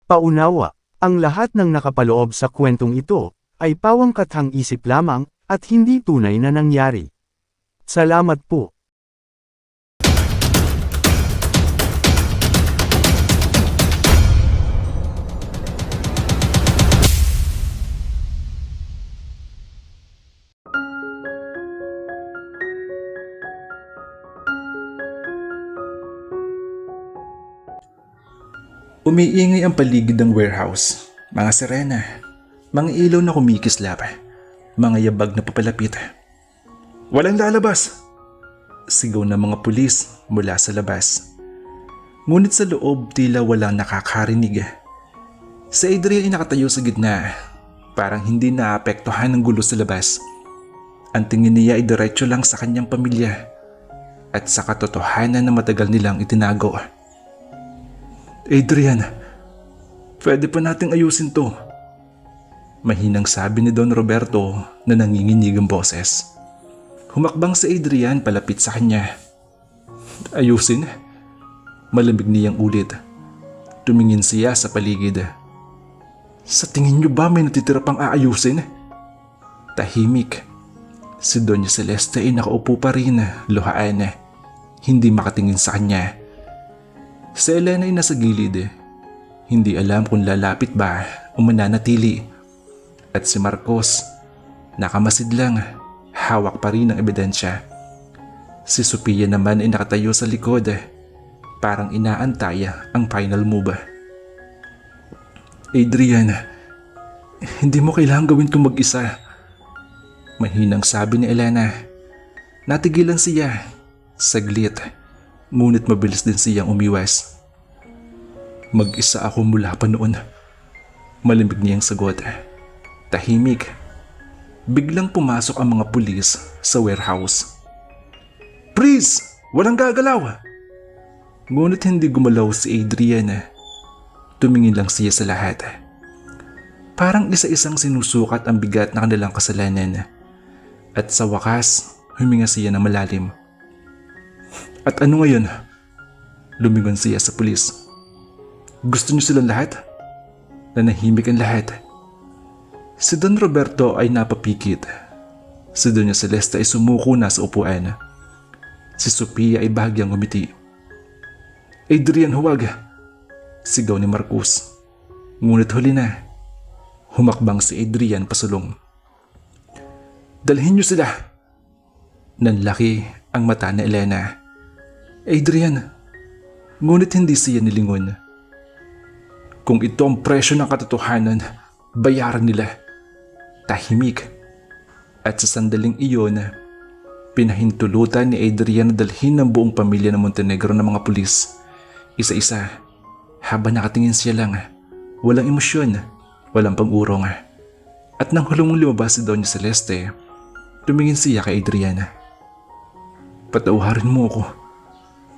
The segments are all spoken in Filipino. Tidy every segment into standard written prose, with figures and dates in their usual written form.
Paunawa, ang lahat ng nakapaloob sa kwentong ito, ay pawang kathang isip lamang, at hindi tunay na nangyari. Salamat po. Umiingay ang paligid ng warehouse. Mga sirena, mga ilaw na kumikislap, mga yabag na papalapit. Walang lalabas! Sigaw ng mga pulis mula sa labas. Ngunit sa loob tila walang nakakarinig. Si Adrian ay nakatayo sa gitna, parang hindi naapektuhan ng gulo sa labas. Ang tingin niya ay diretso lang sa kanyang pamilya at sa katotohanan na matagal nilang itinago. Adrian, pwede pa nating ayusin to. Mahinang sabi ni Don Roberto na nanginginig ang boses. Humakbang si Adrian palapit sa kanya. Ayusin? Malamig niyang ulit. Tumingin siya sa paligid. Sa tingin niyo ba may natitira pang aayusin? Tahimik. Si Doña Celeste ay nakaupo pa rin, luhaan. Hindi makatingin sa kanya. Si Elena ay nasa gilid. Hindi alam kung lalapit ba o mananatili. At si Marcos, nakamasid lang, hawak pa rin ang ebidensya. Si Sophia naman ay nakatayo sa likod, parang inaantay ang final move. Adrian, hindi mo kailangang gawin itong mag-isa. Mahinang sabi ni Elena. Natigilan siya, saglit. Ngunit mabilis din siyang umiwas. Mag-isa ako mula pa noon. Malamig niyang sagot. Tahimik. Biglang pumasok ang mga pulis sa warehouse. Freeze! Walang gagalaw! Ngunit hindi gumalaw si Adrian. Tumingin lang siya sa lahat. Parang isa-isang sinusukat ang bigat na kanilang kasalanan. At sa wakas, huminga siya ng malalim. At ano ngayon? Lumingon siya sa pulis. Gusto niyo silang lahat? Nanahimik ang lahat. Si Don Roberto ay napapikit. Si Doña Celeste ay sumuko na sa upuan. Si Sophia ay bahagyang ngumiti. Adrian, huwag! Sigaw ni Marcos. Ngunit huli na. Humakbang si Adrian pasulong. Dalhin niyo sila! Nanlaki ang mata ni Elena. Adrian, ngunit hindi siya nilingon. Kung ito ang presyo ng katotohanan, bayaran nila. Tahimik. At sa sandaling iyon, pinahintulutan ni Adrian na dalhin ng buong pamilya ng Montenegro ng mga pulis. Isa-isa, habang nakatingin siya lang, walang emosyon, walang pag-urong. At nang hulong lumabas si Doña Celeste, tumingin siya kay Adrian. Patauharin mo ako.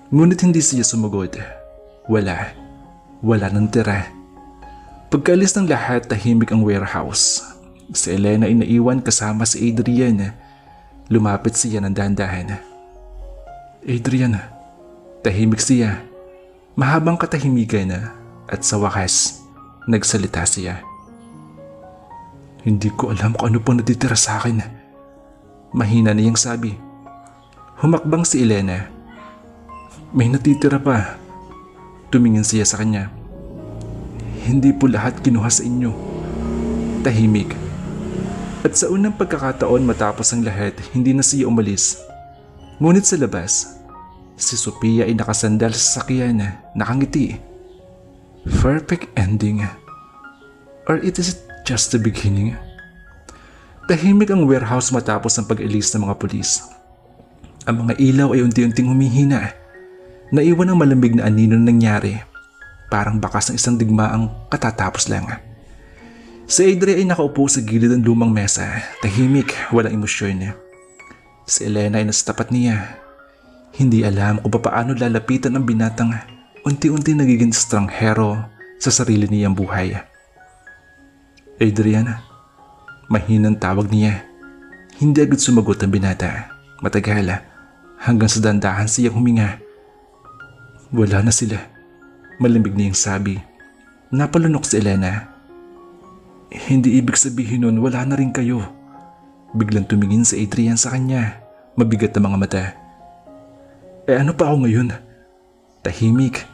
Ngunit hindi siya sumagot. Wala nang tira. Pagkaalis ng lahat, tahimik ang warehouse. Si Elena ay naiwan kasama si Adrian. Lumapit siya ng dahan-dahan. Adrian, tahimik siya. Mahabang katahimikan at sa wakas, nagsalita siya. Hindi ko alam kung ano pang natitira sa akin. Mahina niyang sabi. Humakbang si Elena. May natitira pa. Tumingin siya sa kanya. Hindi po lahat kinuha sa inyo. Tahimik. At sa unang pagkakataon matapos ang lahat, hindi na siya umalis. Ngunit sa labas, si Sophia ay nakasandal sa sasakyan, nakangiti. Perfect ending. Or it is just the beginning? Tahimik ang warehouse matapos ang pag-alis ng mga pulis. Ang mga ilaw ay unti-unting humihina. Naiwan ang malamig na anino na nangyari. Parang bakas ng isang digmaang katatapos lang. Si Adrian ay nakaupo sa gilid ng lumang mesa. Tahimik, walang emosyon. Si Elena ay nasa tapat niya. Hindi alam kung paano lalapitan ang binatang unti-unti nagiging estranghero sa sarili niyang buhay. Adrian, mahinang tawag niya. Hindi agad sumagot ang binata. Matagal, hanggang sa dandahan siyang huminga. Wala na sila, malamig niyang sabi. Napalunok si Elena. Hindi ibig sabihin nun wala na rin kayo. Biglang tumingin si Adrian sa kanya, mabigat na mga mata. Ano pa ako ngayon? Tahimik.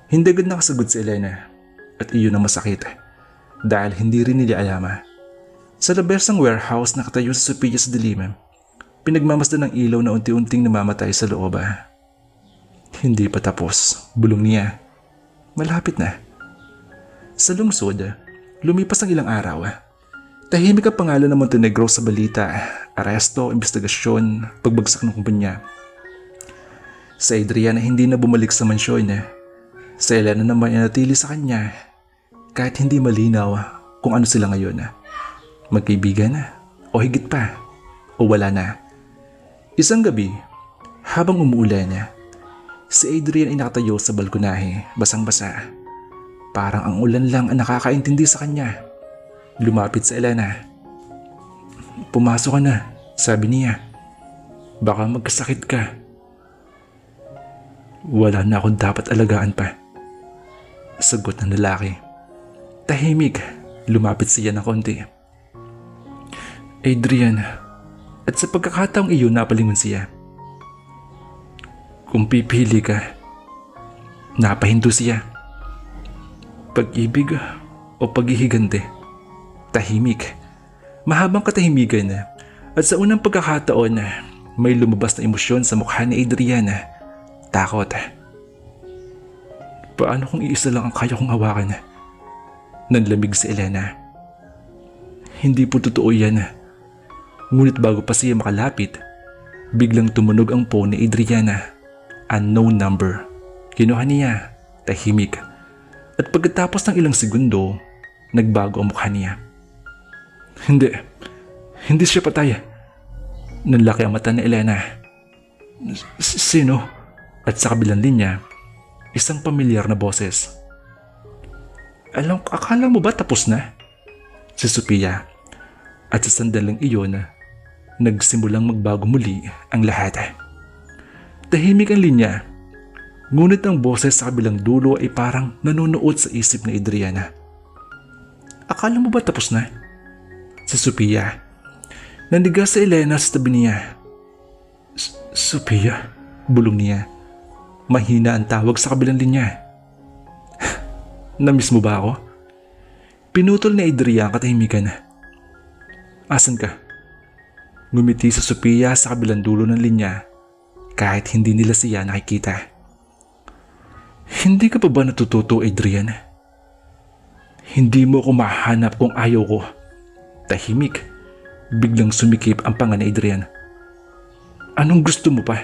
Hindi agad nakasagot si Elena. At iyon ang masakit. Dahil hindi rin nila alam. Sa labas ng warehouse nakatayo si Sophia sa dilim. Pinagmamasdan ng ilaw na unti-unting namamatay sa loob. Hindi pa tapos, bulong niya. Malapit na. Sa lungsod, lumipas ang ilang araw. Tahimik ang pangalan ng Montenegro sa balita, aresto, investigasyon, pagbagsak ng kumpanya. Sa Adrian na hindi na bumalik sa mansyon. Sa Elena naman ay natili sa kanya kahit hindi malinaw kung ano sila ngayon. Magkaibigan o higit pa o wala na. Isang gabi, habang umuulan, si Adrian ay nakatayo sa balkonahe, basang-basa. Parang ang ulan lang ang nakakaintindi sa kanya. Lumapit sa Elena. Pumasok ka na, sabi niya. Baka magkasakit ka. Wala na akong dapat alagaan pa. Sagot ng lalaki. Tahimik, lumapit siya ng konti. Adrian, at sa pagkakataong iyon napalingon siya. Kung pipili ka, napahinto siya. Pag-ibig o paghihigante? Tahimik. Mahabang katahimikan at sa unang pagkakataon may lumabas na emosyon sa mukha ni Adrian. Takot. Paano kung iisa lang ang kaya kong hawakan? Nanlamig si Elena. Hindi po totoo yan. Ngunit bago pa siya makalapit, biglang tumunog ang phone ni Adriana. Unknown number. Kinuha niya. Tahimik. At pagkatapos ng ilang segundo, nagbago ang mukha niya. Hindi siya patay. Nanlaki ang mata ni Elena. Sino? At sa kabilang linya, isang pamilyar na boses. Akala mo ba tapos na? Si Sophia. At sa sandaling iyon, nagsimulang magbago muli ang lahat. Tahimik ang linya, ngunit ang boses sa kabilang dulo ay parang nanonood sa isip ni Adriana. Akala mo ba tapos na? Si Sophia. Nandigas si Elena sa tabi niya. Sophia, bulong niya. Mahina ang tawag sa kabilang linya. Namiss mo ba ako? Pinutol ni Adrian katahimikan. Asan ka? Ngumiti sa Sophia sa kabilang dulo ng linya kahit hindi nila siya nakikita. Hindi ka pa ba natututo, Adrian? Hindi mo ako mahanap kung ayaw ko. Tahimik. Biglang sumikip ang panga ni Adrian. Anong gusto mo pa?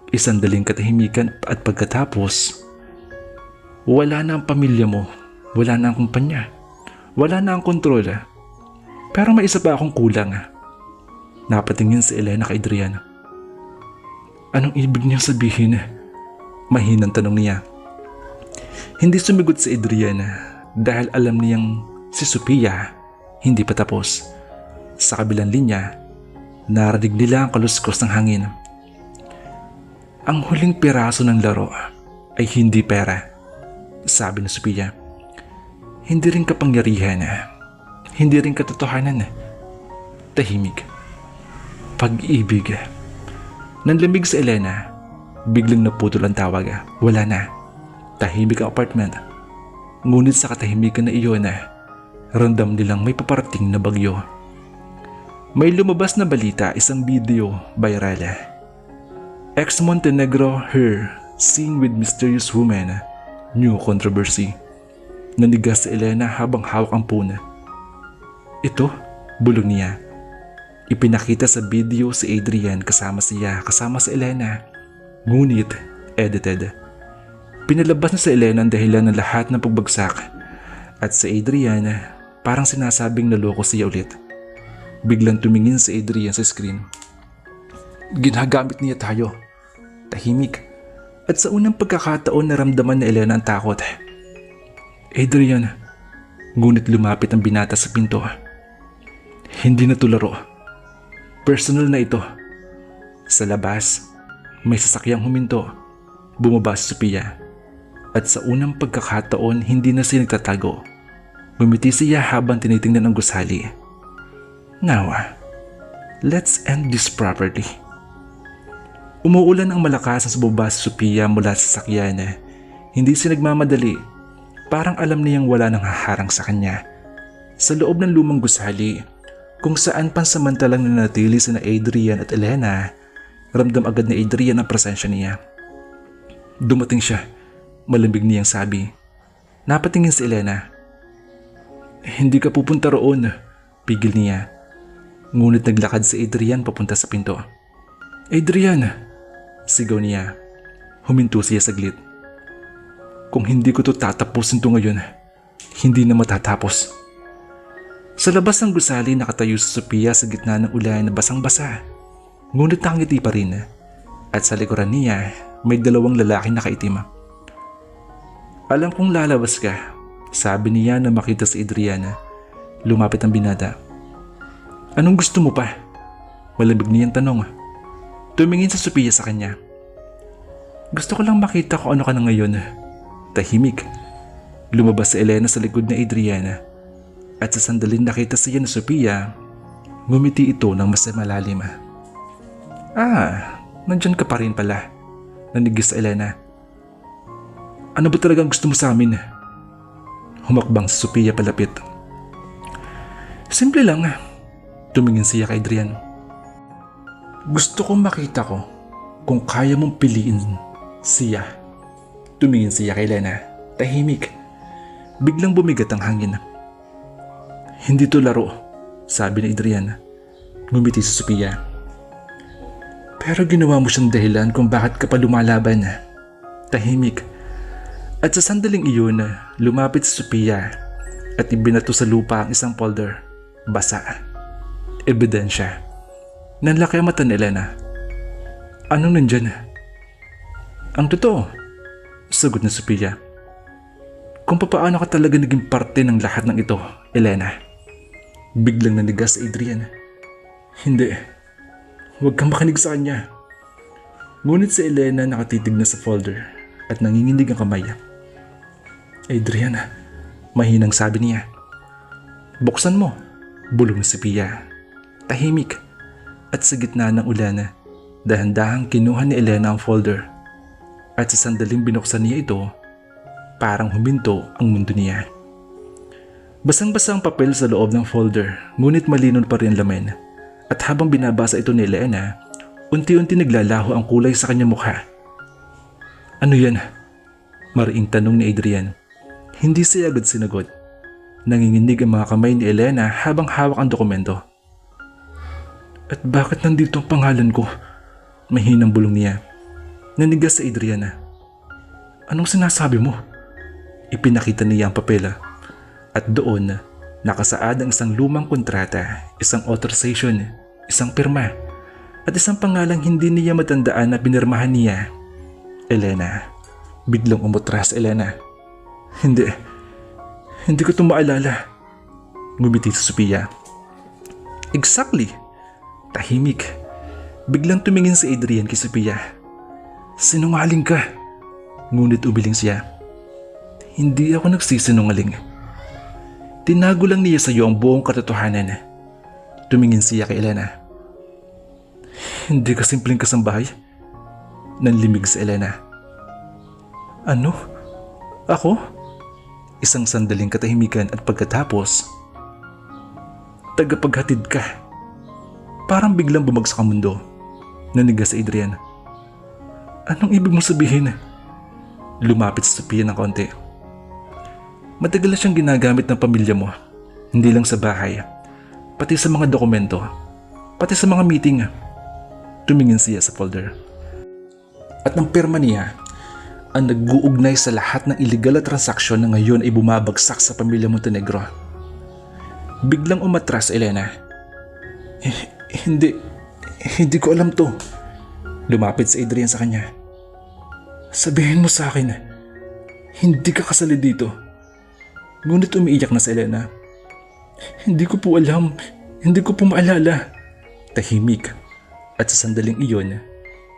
Isang daling katahimikan at pagkatapos, wala na ang pamilya mo, wala na ang kumpanya, wala na ang kontrol. Pero may isa pa akong kulang. Napatingin si Elena kay Adrian. Anong ibig niyang sabihin? Mahinang tanong niya. Hindi sumigot si Adrian dahil alam niyang si Sophia hindi pa tapos. Sa kabilang linya, narinig nila ang kaluskos ng hangin. Ang huling piraso ng laro ay hindi pera, sabi ni Sophia. Hindi rin kapangyarihan, hindi rin katotohanan. Tahimik. Pag-ibig. Nanlamig si Elena. Biglang naputol ang tawag. Wala na. Tahimik ang apartment. Ngunit sa katahimikan na iyon, ramdam nilang may paparating na bagyo. May lumabas na balita, isang video viral. Ex-Montenegro her seen with mysterious woman. New controversy. Nanigas si Elena habang hawak ang phone. Ito, bulong niya. Ipinakita sa video si Adrian kasama si Elena. Ngunit, edited. Pinalabas na si Elena ang dahilan ng lahat ng pagbagsak. At si Adrian, parang sinasabing naloko siya ulit. Biglang tumingin si Adrian sa screen. Ginagamit niya tayo. Tahimik. At sa unang pagkakataon naramdaman ni Elena ang takot. Adrian, ngunit lumapit ang binata sa pinto. Hindi na to laro. Personal na ito. Sa labas, may sasakyang huminto. Bumaba si Sophia. At sa unang pagkakataon, hindi na siya nagtatago. Ngumiti siya habang tinitingnan ang gusali. Now, let's end this properly. Umuulan ang malakas sa baba si Sophia mula sa sakyan. Hindi siya nagmamadali. Parang alam niyang wala nang haharang sa kanya. Sa loob ng lumang gusali, kung saan pansamantalang nanatili sina Adrian at Elena, ramdam agad ni Adrian ang presensya niya. Dumating siya, malamig niyang sabi. Napatingin si Elena. Hindi ka pupunta roon, pigil niya. Ngunit naglakad si Adrian papunta sa pinto. Adrian! Sigaw niya. Huminto siya saglit. Kung hindi ko to tatapusin to ngayon, hindi na matatapos. Sa labas ng gusali nakatayo si Sophia sa gitna ng ulan na basang-basa. Ngunit nakangiti pa rin. At sa likuran niya, may dalawang lalaking nakaitim. Alam kong lalabas ka, sabi niya na makita si Adriana. Lumapit ang binata. Anong gusto mo pa? Malamig niyang tanong. Tumingin sa Sophia sa kanya. Gusto ko lang makita kung ano ka na ngayon. Tahimik. Lumabas si Elena sa likod ni Adriana. At sa sandalin nakita siya ni Sophia, ngumiti ito ng mas malalim. Nandyan ka pa rin pala. Nanigis sa Elena. Ano ba talagang gusto mo sa amin? Humakbang si Sophia palapit. Simple lang. Tumingin siya kay Adrian. Gusto kong makita ko kung kaya mong piliin siya. Tumingin siya kay Elena. Tahimik. Biglang bumigat ang hangin. Hindi to laro, sabi ni Adrian. Ngumiti si Sophia. Pero ginawa mo siyang dahilan kung bakit ka pa lumalaban. Tahimik. At sa sandaling iyon, lumapit si Sophia at ibinato sa lupa ang isang folder. Basa. Ebidensya. Nanlaki ang mata ni Elena. Anong nandyan? Ang totoo, sagot ni Sophia. Kung papaano ka talaga naging parte ng lahat ng ito, Elena. Biglang nanigas si Adrian. Hindi. Huwag kang makinig sa kanya. Ngunit si Elena nakatitig na sa folder at nanginginig ang kamay. Adrian, mahinang sabi niya. Buksan mo, bulong si Sophia. Tahimik. At sa gitna ng ulan, dahan-dahang kinuha ni Elena ang folder. At sa sandaling binuksan niya ito, parang huminto ang mundo niya. Basang-basa ang papel sa loob ng folder, ngunit malinaw pa rin ang laman. At habang binabasa ito ni Elena, unti-unti naglalaho ang kulay sa kanyang mukha. Ano yan? Mariing tanong ni Adrian. Hindi siya agad sinagot. Nanginginig ang mga kamay ni Elena habang hawak ang dokumento. At bakit nandito ang pangalan ko? Mahinang bulong niya. Nanigas sa Adriana. Anong sinasabi mo? Ipinakita niya ang papel. At doon, nakasaad ang isang lumang kontrata, isang authorization, isang pirma, at isang pangalang hindi niya matandaan na pinirmahan niya. Elena. Biglang umutras Elena. Hindi ko ito maalala. Ngumiti si Sophia. Exactly. Tahimik. Biglang tumingin si Adrian kay Sophia. Sinungaling ka. Ngunit umiling siya. Hindi ako nagsisinungaling. Tinago lang niya sa iyo ang buong katotohanan. Tumingin siya kay Elena. Hindi ka simpleng kasambahay? Nanlimig si Elena. Ano? Ako? Isang sandaling katahimikan at pagkatapos, tagapaghatid ka. Parang biglang bumagsak ang mundo. Nanigas si Adrian. Anong ibig mong sabihin? Lumapit si Sophia ng konti. Matagal na siyang ginagamit ng pamilya mo. Hindi lang sa bahay, pati sa mga dokumento, pati sa mga meeting. Tumingin siya sa folder. At ang pirma niya ang nag-uugnay sa lahat ng illegal na transaksyon na ngayon ay bumabagsak sa pamilya Montenegro. Biglang umatras Elena. Hindi ko alam to. Lumapit si Adrian sa kanya. Sabihin mo sa akin, hindi ka kasali dito. Ngunit umiiyak na si Elena. Hindi ko po alam. Hindi ko po maalala. Tahimik. At sa sandaling iyon,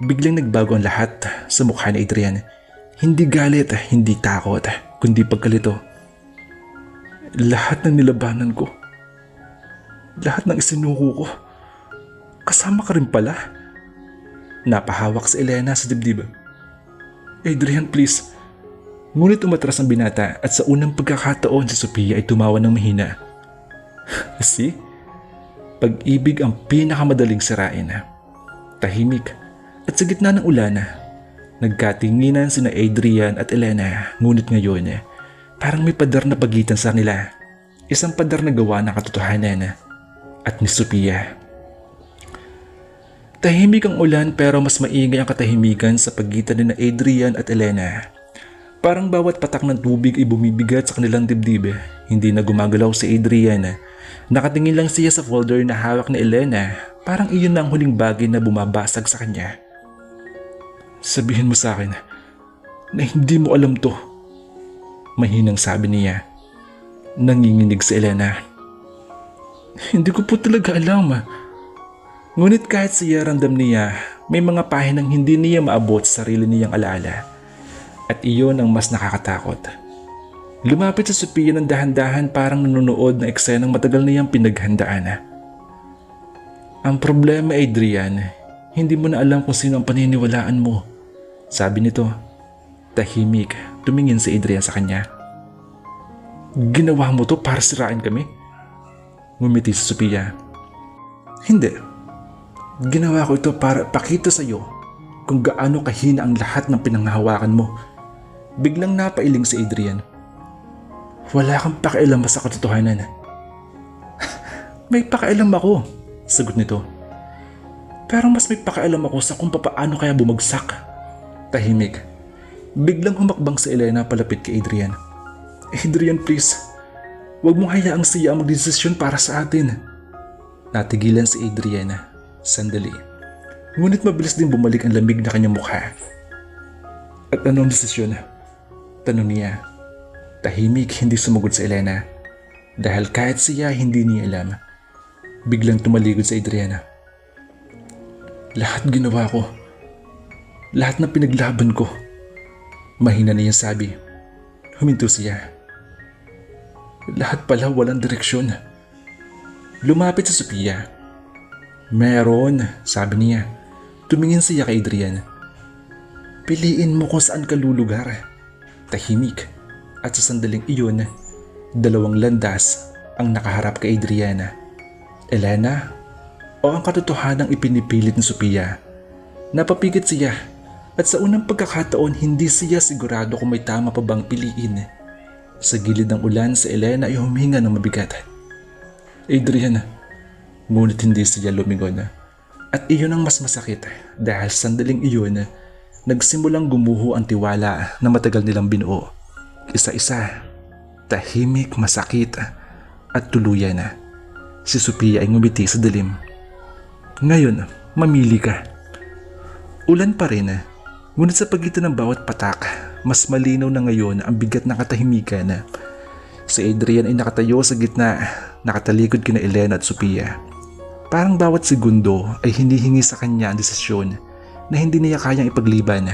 biglang nagbago ang lahat sa mukha ni Adrian. Hindi galit, hindi takot, kundi pagkalito. Lahat ng nilabanan ko, lahat ng isinuko ko, kasama ka rin pala. Napahawak si Elena sa dibdib. Adrian, please. Ngunit umatras ang binata at sa unang pagkakataon si Sophia ay tumawa ng mahina. See? Pag-ibig ang pinakamadaling sirain. Tahimik at sa gitna ng ulan, nagkatinginan sina Adrian at Elena, ngunit ngayon parang may padar na pagitan sa kanila. Isang padar na gawa ng katotohanan at ni Sophia. Tahimik ang ulan pero mas maingay ang katahimikan sa pagitan ni Adrian at Elena. Parang bawat patak ng tubig ay bumibigat sa kanilang dibdib. Hindi na gumagalaw si Adrian. Nakatingin lang siya sa folder na hawak ni Elena. Parang iyon na ang huling bagay na bumabasag sa kanya. Sabihin mo sa akin na hindi mo alam to. Mahinang sabi niya. Nanginginig si Elena. Hindi ko po talaga alam. Ngunit kahit siya ramdam niya, may mga pahinang hindi niya maabot sa sarili niyang alaala. At iyon ang mas nakakatakot. Lumapit sa Sophia ng dahan-dahan parang nanonood ng eksenang matagal niyang pinaghandaan. Ang problema, Adrian, hindi mo na alam kung sino ang paniniwalaan mo. Sabi nito. Tahimik, tumingin si Adrian sa kanya. Ginawa mo to para sirain kami? Ngumiti si Sophia. Hindi. Ginawa ko ito para pakita sa iyo kung gaano kahina ang lahat ng pinanghahawakan mo. Biglang napailing si Adrian. Wala kang pakialam sa katotohanan. May pakialam ako, sagot nito. Pero mas may pakialam ako sa kung paano kaya bumagsak. Tahimik. Biglang humakbang si Elena palapit kay Adrian. Adrian, please. Huwag mong hayaang siya ang magdesisyon para sa atin. Natigilan si Adrian. Sandali. Ngunit mabilis din bumalik ang lamig na kanyang mukha. At anong desisyon? Tanong niya. Tahimik, hindi sumagot si Elena. Dahil kahit siya hindi niya alam. Biglang tumaligod si Adriana. Lahat ginawa ko. Lahat na pinaglaban ko. Mahina niya sabi. Huminto siya. Lahat pala walang direksyon. Lumapit sa Sophia. Meron, sabi niya. Tumingin siya kay Adrian. Piliin mo kung saan ka lulugar. Tahimik. At sa sandaling iyon, dalawang landas ang nakaharap kay Adriana. Elena o ang katotohanang ipinipilit ni Sophia. Napapigit siya at sa unang pagkakataon hindi siya sigurado kung may tama pa bang piliin. Sa gilid ng ulan si Elena ay huminga ng mabigat. Adrian, ngunit hindi siya lumingon. At iyon ang mas masakit dahil sandaling iyon nagsimulang gumuho ang tiwala na matagal nilang binuo. Isa-isa, tahimik, masakit at tuluyan na. Si Sophia ay ngumiti sa dilim. Ngayon, mamili ka. Ulan pa rin, ngunit sa pagitan ng bawat patak, mas malinaw na ngayon ang bigat na katahimikan. Si Adrian ay nakatayo sa gitna, nakatalikod kina Elena at Sophia. Parang bawat segundo ay hinihingi sa kanya ang desisyon na hindi niya kayang ipagliban.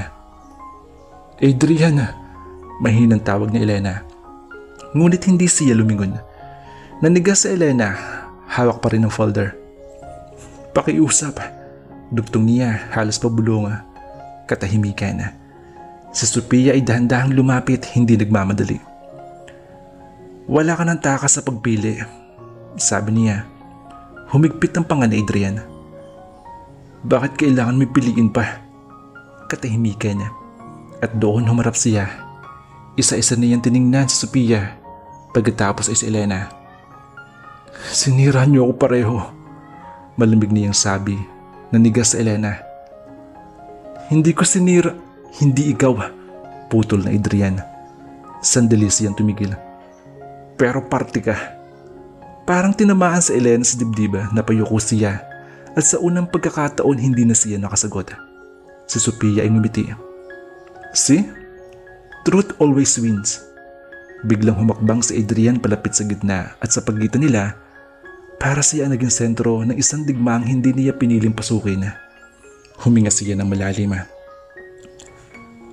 Adrian, mahinang tawag ni Elena. Ngunit hindi siya lumingon. Nanigas si Elena, hawak pa rin ang folder. Pakiusap, dugtong niya halos pabulong. Katahimikan. Si Sophia ay dahan-dahang lumapit, hindi nagmamadali. Wala ka ng takas sa pagpili, sabi niya. Humigpit ang panga ni Adrian. Bakit kailangan may piliin pa? Katahimikan. At doon humarap siya. Isa-isa niyang tiningnan si Sophia. Pagkatapos ay si Elena. Sinira niyo ako pareho. Malamig niyang sabi. Nanigas sa Elena. Hindi ko sinira. Hindi ikaw. Putol na Adrian. Sandali siyang tumigil. Pero parte ka. Parang tinamaan sa Elena sa dibdiba na payuko siya at sa unang pagkakataon hindi na siya nakasagot. Si Sophia ay ngumiti. See? Truth always wins. Biglang humakbang si Adrian palapit sa gitna at sa pagitan nila para siya naging sentro ng isang digmaang hindi niya piniling pasukin. Huminga siya ng malalim.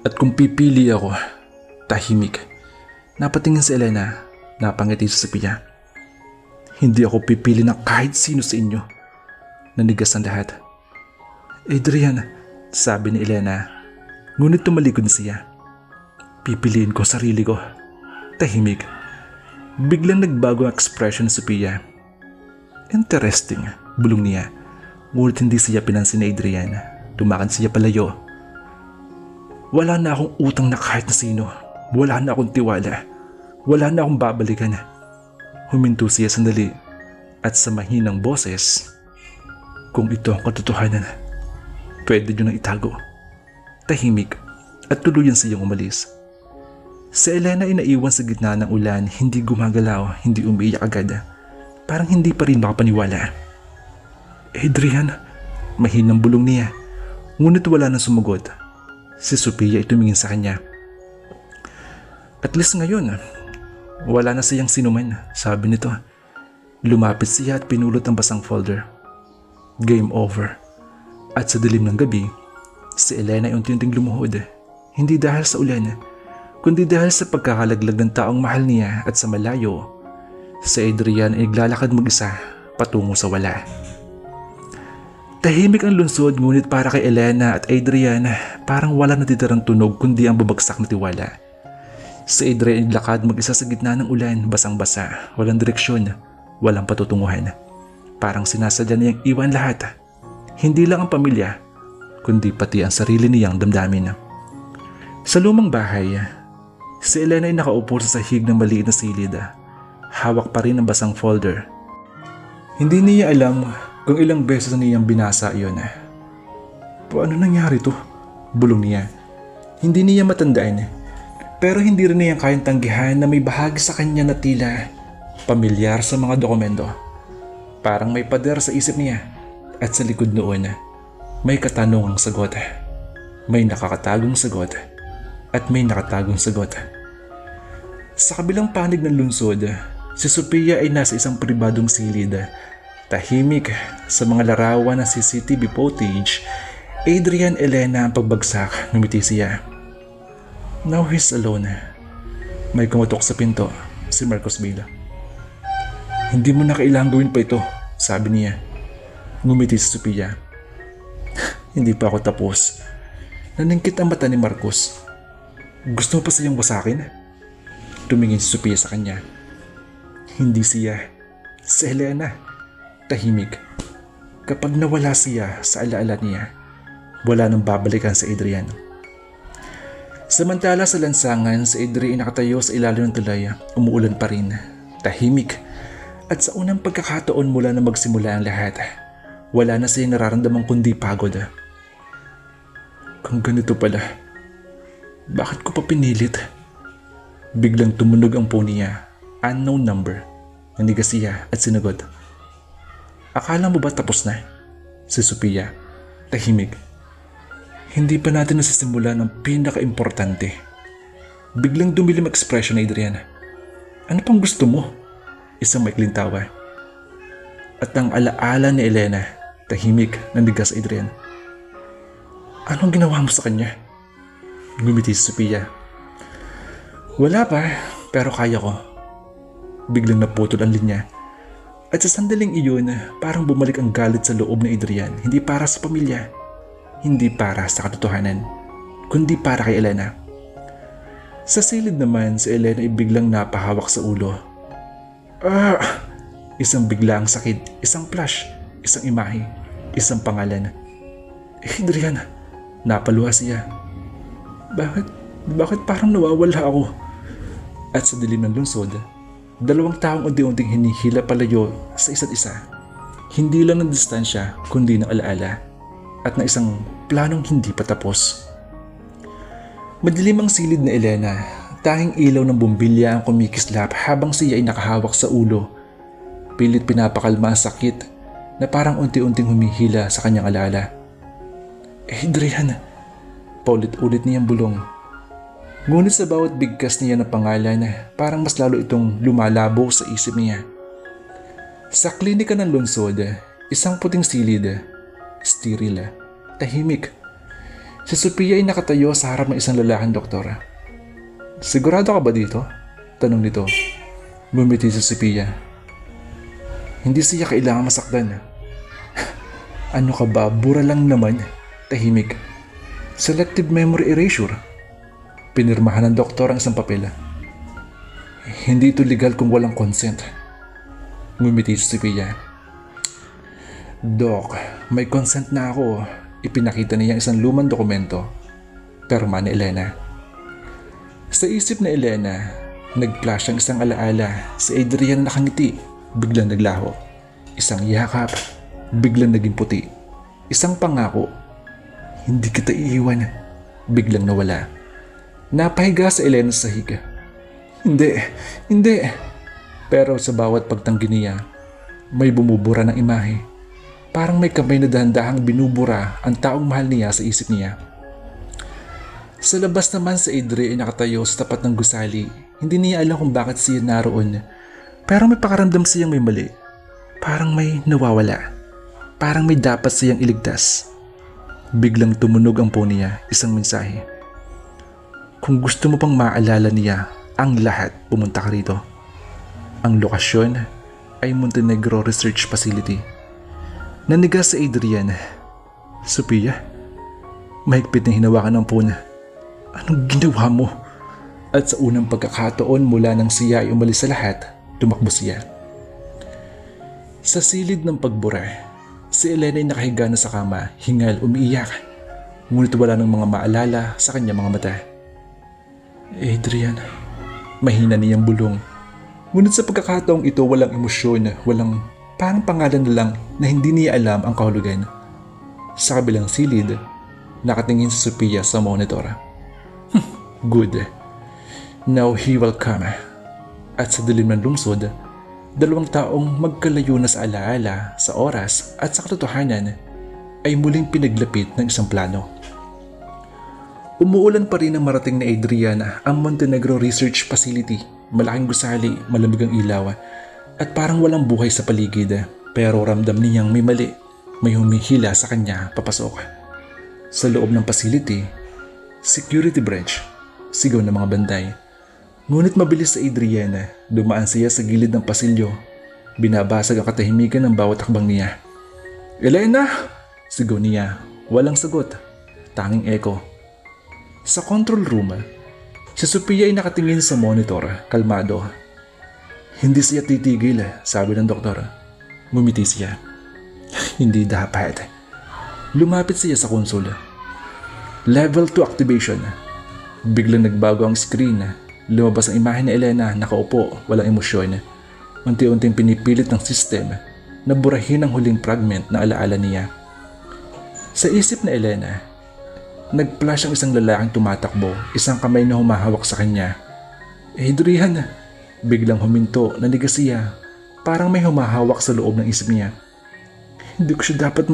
At kung pipili ako, tahimik. Napatingin si Elena, napangiti si Sophia. Hindi ako pipili ng kahit sino sa inyo. Nanigas ang lahat. Adrian, sabi ni Elena, ngunit tumalikod na siya. Pipiliin ko sarili ko. Tahimik. Biglang nagbago ang expression ni Sophia. Interesting, bulong niya. Ngunit hindi siya pinansin ni Adrian. Tumakan siya palayo. Wala na akong utang na kahit na sino. Wala na akong tiwala. Wala na akong babalikan. Huminto siya sandali at sa mahinang boses, kung ito ang katotohanan, pwede nyo nang itago. Tahimik at tuluyan siyang umalis. Si Elena ay naiwan sa gitna ng ulan, hindi gumagalaw, hindi umiiyak agad. Parang hindi pa rin makapaniwala. Adrian, mahinang bulong niya. Ngunit wala nang sumagot. Si Sophia ay tumingin sa kanya. At least ngayon, wala na siyang sinuman, sabi nito. Lumapit siya at pinulot ang basang folder. Game over. At sa dilim ng gabi, si Elena ay unti-unting lumuhod. Hindi dahil sa ulan, kundi dahil sa pagkakalaglag ng taong mahal niya at sa malayo, si Adrian ay naglalakad mag-isa patungo sa wala. Tahimik ang lungsod ngunit para kay Elena at Adrian parang wala natitirang tunog kundi ang babagsak na tiwala. Si Adrian ay naglakad mag-isa sa gitna ng ulan, basang-basa, walang direksyon, walang patutunguhan. Parang sinasadya niyang iwan lahat. Hindi lang ang pamilya, kundi pati ang sarili niyang damdamin. Sa lumang bahay, si Elena ay nakaupo sa sahig ng maliit na silid. Hawak pa rin ang basang folder. Hindi niya alam kung ilang beses na niyang binasa iyon. Paano nangyari to? Bulong niya. Hindi niya matandaan. Pero hindi rin niya kayang tanggihan na may bahagi sa kanya na tila pamilyar sa mga dokumento. Parang may pader sa isip niya at sa likod noon may katanungang sagot. May nakakatagong sagot at may nakatagong sagot. Sa kabilang panig ng lungsod, si Sophia ay nasa isang pribadong silid. Tahimik sa mga larawan ng CCTV footage, Adrian Elena ang pagbagsak, ngumiti siya. Now he's alone. May kumatok sa pinto, si Marcos Villa. Hindi mo na kailangang gawin pa ito, sabi niya. Ngumiti si Sophia. Hindi pa ako tapos. Naningkit ang mata ni Marcos. Gusto mo pa siyang wasakin? Tumingin si Sophia sa kanya. Hindi siya. Si Elena. Tahimik. Kapag nawala siya sa alaala niya, wala nang babalikan sa Adrian. Samantala sa lansangan, si Adrian ay nakatayo sa ilalim ng tulay. Umuulan pa rin. Tahimik. At sa unang pagkakataon mula na magsimula ang lahat, wala na siyang nararamdaman kundi pagod. Kung ganito pala, bakit ko pa pinilit? Biglang tumunog ang phone niya. Unknown number. Nanigas siya at sinagot. Akala mo ba tapos na? Si Sophia. Tahimik. Hindi pa natin nasisimulan ang pinaka-importante. Biglang dumilim expression ni Adrian. Ano pang gusto mo? Isang maikling tawa. At ang alaala ni Elena, tahimik, nanigas Adrian. Anong ginawa mo sa kanya? Ngumiti si Sophia. Wala pa, pero kaya ko. Biglang naputol ang linya. At sa sandaling iyon, parang bumalik ang galit sa loob ni Adrian. Hindi para sa pamilya, hindi para sa katotohanan, kundi para kay Elena. Sa silid naman, si Elena ay biglang napahawak sa ulo. Isang biglaang sakit, isang flash, isang imahe, isang pangalan. Adrian, napaluha siya. Bakit parang nawawala ako? At sa dilim ng lungsod, dalawang taong unti-unting hinihila palayo sa isa't isa. Hindi lang ng distansya, kundi ng alaala at ng isang planong hindi pa tapos. Madilim ang silid ni Elena. Tanging ilaw ng bumbilya ang kumikislap habang siya ay nakahawak sa ulo. Pilit pinapakalma ang sakit na parang unti-unting humihila sa kanyang alaala. Adrian, paulit-ulit niyang bulong. Ngunit sa bawat bigkas niya ng pangalan, parang mas lalo itong lumalabo sa isip niya. Sa klinika ng lungsod, isang puting silid, steril, tahimik. Si Sophia ay nakatayo sa harap ng isang lalaking doktora. Sigurado ka ba dito? Tanong nito. Ngumiti si Sophia. Hindi siya kailangan masaktan. Ano ka ba? Bura lang naman. Tahimik. Selective memory erasure. Pinirmahan ng doktor ang isang papel. Hindi ito legal kung walang consent. Ngumiti si Sophia. Doc, may consent na ako. Ipinakita niya isang lumang dokumento. Perma ni Elena. Sa isip na Elena, nag-flash ang isang alaala. Si Adrian na nakangiti, biglang naglaho. Isang yakap, biglang naging puti. Isang pangako, hindi kita iiwan, biglang nawala. Napahiga sa Elena sa higa. Hindi. Pero sa bawat pagtanggi niya, may bumubura ng imahe. Parang may kamay na dahan-dahang binubura ang taong mahal niya sa isip niya. Sa labas naman si Adrian ay nakatayo sa tapat ng gusali. Hindi niya alam kung bakit siya naroon. Pero may pakaramdam siyang may mali. Parang may nawawala. Parang may dapat siyang iligtas. Biglang tumunog ang phone niya, isang mensahe. Kung gusto mo pang maalala niya ang lahat, pumunta ka rito. Ang lokasyon ay Montenegro Research Facility. Nanigas si Adrian. Sophia, mahigpit na hinawakan ng phone. Anong ginawa mo? At sa unang pagkakataon mula nang siya ay umalis sa lahat, tumakbo siya. Sa silid ng pagbura, si Elena ay nakahiga na sa kama, hingal, umiiyak. Ngunit wala ng mga maalala sa kanyang mga mata. Adrian, mahina niyang bulong. Ngunit sa pagkakataong ito walang emosyon, walang parang pangalan na lang na hindi niya alam ang kahulugan. Sa kabilang silid, nakatingin si Sophia sa monitor. Good. Now he will come. At sa dilim ng lungsod, dalawang taong magkalayo na sa alaala, sa oras at sa katotohanan ay muling pinaglapit ng isang plano. Umuulan pa rin ang marating na Adrian ang Montenegro Research Facility. Malaking gusali, malamig ang ilaw at parang walang buhay sa paligid, pero ramdam niyang may mali, may humihila sa kanya papasok. Sa loob ng facility, security branch, sigaw ng mga bantay. Ngunit mabilis sa Adriana, dumaan siya sa gilid ng pasilyo. Binabasag ang katahimikan ng bawat hakbang niya. Elena! Sigaw niya, walang sagot, tanging echo. Sa control room, si Sophia ay nakatingin sa monitor, kalmado. Hindi siya titigil, sabi ng doktor. Ngumiti siya. Hindi dapat. Lumapit siya sa konsol. Level 2 activation. Biglang nagbago ang screen. Lumabas ang imahe ni Elena, nakaupo, walang emosyon. Unti-unting pinipilit ng system na burahin ang huling fragment na alaala niya. Sa isip na Elena, nag-flash ang isang lalaking tumatakbo, isang kamay na humahawak sa kanya. Adrian! Biglang huminto, nanigas siya. Parang may humahawak sa loob ng isip niya. Hindi ko siya dapat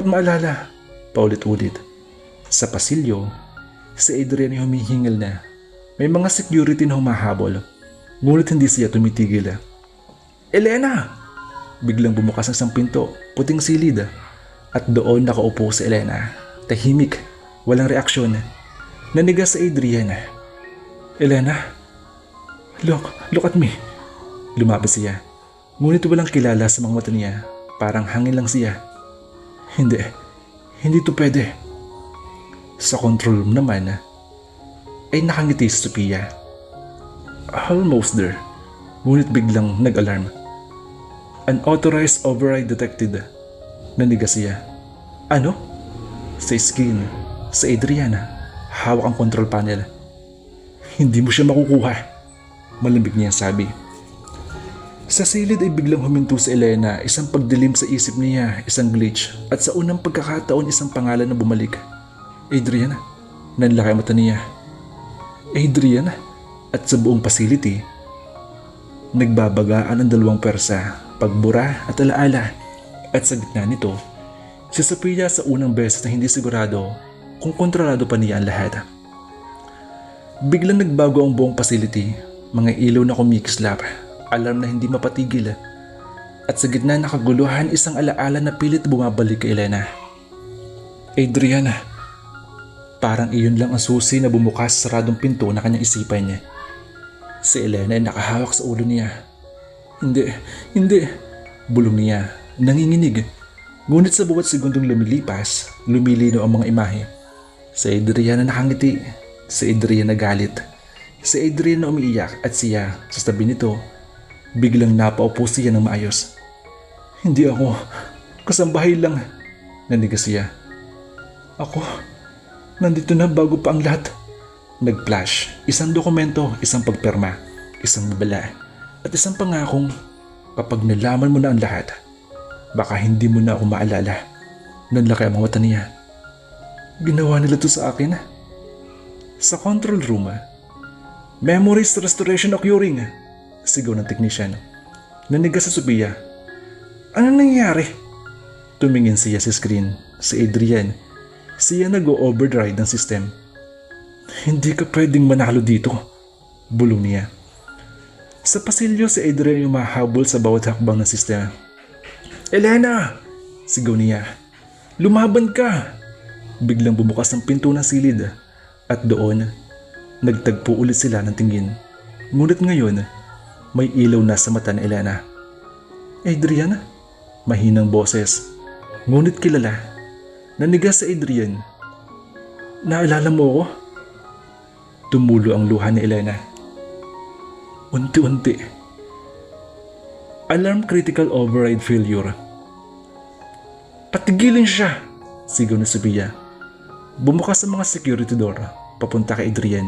maalala. Paulit-ulit. Sa pasilyo, si Adrian ay humihingal na. May mga security na humahabol. Ngunit hindi siya tumitigil. Elena! Biglang bumukas ang isang pinto, puting silid. At doon nakaupo si Elena. Tahimik, walang reaksyon. Nanigas si Adrian. Elena? Look at me. Lumapit siya. Ngunit walang kilala sa mga mata niya. Parang hangin lang siya. Hindi to pwede. Sa control room naman, ay nakangiti si Sophia. Almost there. Ngunit biglang nag-alarm. Unauthorized override detected. Nanigas siya. Ano? Sa skin, sa Adriana, hawak ang control panel. Hindi mo siya makukuha. Malamig niya sabi. Sa silid ay biglang huminto si Elena, isang pagdilim sa isip niya, isang glitch, at sa unang pagkakataon isang pangalan na bumalik. Adrian, nanlaki ang mata niya. Adrian, at sa buong facility, nagbabagaan ang dalawang persa, pagbura at alaala, at sa gitna nito, si Sophia sa unang beses na hindi sigurado kung kontrolado pa niya ang lahat. Biglang nagbago ang buong facility. Mga ilaw na kumikislap, alarm na hindi mapatigil. At sa gitna ng kaguluhan, isang alaala na pilit bumabalik kay Elena. Adrian, parang iyon lang ang susi na bumukas sa saradong pinto na kanyang isipan niya. Si Elena ay nakahawak sa ulo niya. Hindi, bulong niya, nanginginig. Ngunit sa bawat segundong lumilipas, lumilino ang mga imahe. Si Adrian na nakangiti, si Adrian na galit, si Adrian na umiiyak at siya, sa tabi nito, biglang napaupo siya ng maayos. Hindi ako, kasambahay lang, nanigas siya. Ako, nandito na bago pa ang lahat. Nag-flash, isang dokumento, isang pagperma, isang babala, at isang pangakong kapag nalaman mo na ang lahat, baka hindi mo na ako maalala. Nanlaki ang mga mata niya. Ginawa nila to sa akin. Sa control room, memories restoration occurring, sigaw ng technician. Nanigas sa Sophia. Anong nangyayari? Tumingin siya sa screen. Si Adrian. Siya nag-o-overdride ng system. Hindi ka pwedeng manalo dito, bulong niya. Sa pasilyo si Adrian yung mahabol sa bawat hakbang ng sistema. Elena! Sigaw niya. Lumaban ka! Biglang bumukas ang pinto ng silid at doon, nagtagpo ulit sila ng tingin. Ngunit ngayon, may ilaw na sa mata ni Elena. Adrian? Mahinang boses. Ngunit kilala. Nanigas si Adrian. Naalala mo ako? Tumulo ang luha ni Elena. Unti-unti. Alarm critical override failure. Patigilin siya! Sigaw ni Sophia. Bumukas ang mga security door papunta kay Adrian.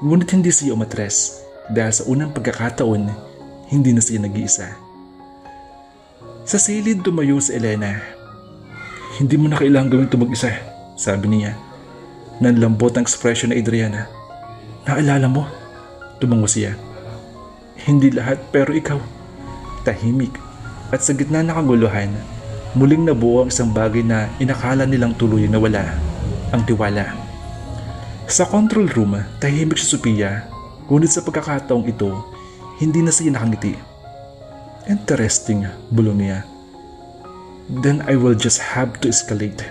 Ngunit hindi siya umatres dahil sa unang pagkakataon, hindi na siya nag-iisa. Sa silid tumayo si Elena. Hindi mo na kailangang gawin ito mag-isa, sabi niya. Nanlambot ang ekspresyon ni Adrian. Naalala mo? Tumango siya. Hindi lahat pero ikaw. Tahimik at sa gitna ng kaguluhan, muling nabuo ang isang bagay na inakala nilang tuluyan na wala, ang tiwala. Sa control room, tahimik si Sophia, ngunit sa pagkakataong ito, hindi na siya nakangiti. Interesting, bulong niya. Then I will just have to escalate.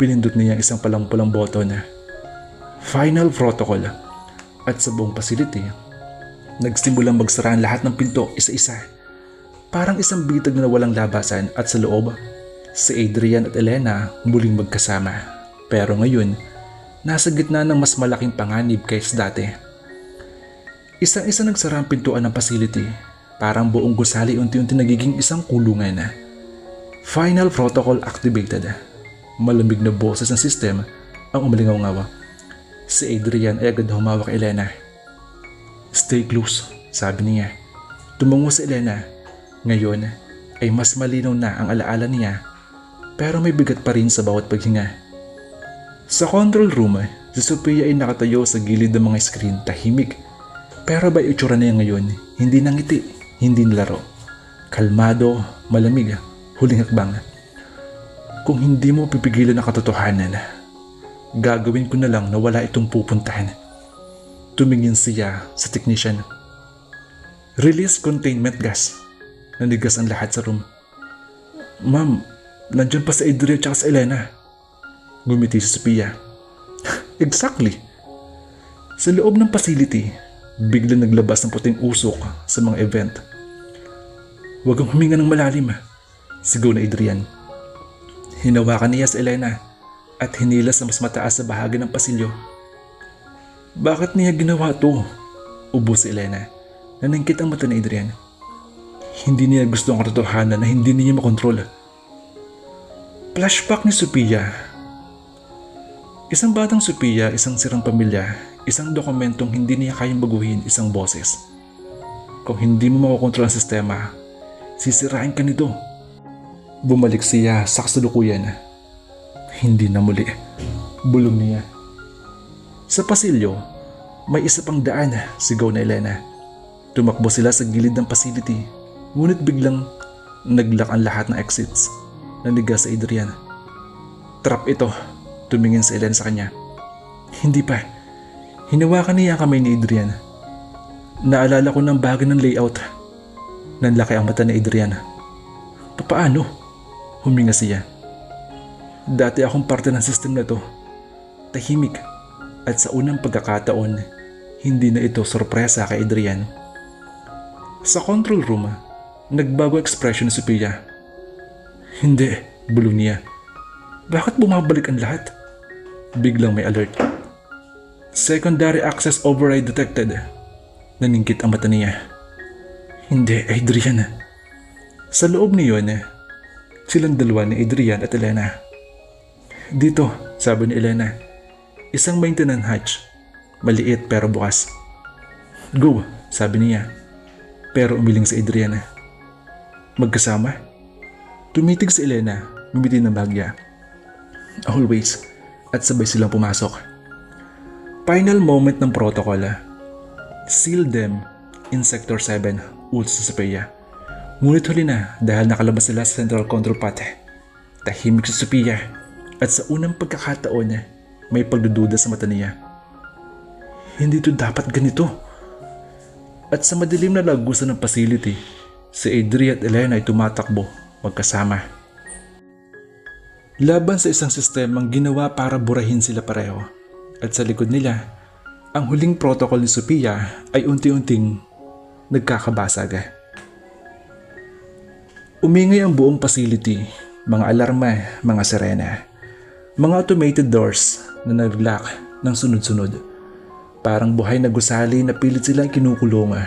Pinindot niya ang isang palang-palang button. Final protocol. At sa buong facility, nagsimulang magsara ang lahat ng pinto isa-isa. Parang isang bitag na walang labasan at sa loob, si Adrian at Elena muling magkasama. Pero ngayon, nasa gitna ng mas malaking panganib kaysa dati. Isang-isa nagsara ang pintuan ng facility. Parang buong gusali unti-unti nagiging isang kulungan. Final protocol activated. Malamig na boses ng system ang umalingaw-ngaw. Si Adrian ay agad humawak kay Elena. Stay close, sabi niya. Tumango si Elena. Ngayon ay mas malinaw na ang alaala niya, pero may bigat pa rin sa bawat paghinga. Sa control room, si Sophia ay nakatayo sa gilid ng mga screen, tahimik. Pero ba itsura niya ngayon, hindi nangiti, hindi nilaro. Kalmado, malamig, huling hakbang. Kung hindi mo pipigilan ang katotohanan, gagawin ko na lang na wala itong pupuntahan. Tumingin siya sa technician. Release containment gas. Nanigas ang lahat sa room. Ma'am, nandyan pa si Adrian at sa Elena. Gumiti si Sophia. Exactly. Sa loob ng facility, biglang naglabas ng puting usok sa mga event. Huwag kang huminga ng malalim, sigaw na Adrian. Hinawakan niya si Elena at hinilas sa mas mataas sa bahagi ng pasilyo. Bakit niya ginawa to? Ubo si Elena. Naningkit ang mata ni Adrian. Hindi niya gusto ang katotohanan na hindi niya makontrol. Flashback ni Sophia. Isang batang Sophia, isang sirang pamilya, isang dokumentong hindi niya kayang baguhin, isang boses. Kung hindi mo makokontrol ang sistema, sisirain ka nito. Bumalik siya sa kasalukuyan. Hindi na muli. Bulong niya. Sa pasilyo, may isa pang daan, sigaw na Elena. Tumakbo sila sa gilid ng facility, ngunit biglang naglock ang lahat ng exits. Nanigas sa Adrian. Trap ito, tumingin si Elena sa kanya. Hindi pa. Hinawakan niya ang kamay ni Adrian. Naalala ko ng bagay ng layout. Nanlaki ang mata ni Adrian. Papaano? Huminga siya. Dati akong parte ng system na to. Tahimik. At sa unang pagkakataon, hindi na ito sorpresa kay Adrian. Sa control room, nagbago expression ni Sophia. Hindi, bulong niya. Bakit bumabalik ang lahat? Biglang may alert. Secondary access override detected. Naningkit ang mata niya. Hindi, Adrian. Sa loob niyon, silang dalawa ni Adrian at Elena. Dito, sabi ni Elena. Isang maintenance hatch. Maliit pero bukas. Go, sabi niya. Pero umiling si Adrian. Magkasama? Tumitig si Elena, ngumiti ng bagya. Always. At sabay silang pumasok. Final moment ng protocol. Seal them in Sector 7, utos sa Sophia. Ngunit huli na dahil nakalabas sila sa Central Control Path. Tahimik si Sophia at sa unang pagkakataon may pagdududa sa mata niya. Hindi to dapat ganito. At sa madilim na lagusan ng facility, si Adrian at Elena ay tumatakbo magkasama. Laban sa isang sistemang ginawa para burahin sila pareho. At sa likod nila, ang huling protocol ni Sophia ay unti-unting nagkakabasag. Umingay ang buong facility, mga alarma, mga sirena, mga automated doors na nag-lock ng sunod-sunod. Parang buhay na gusali na pilit silang kinukulong.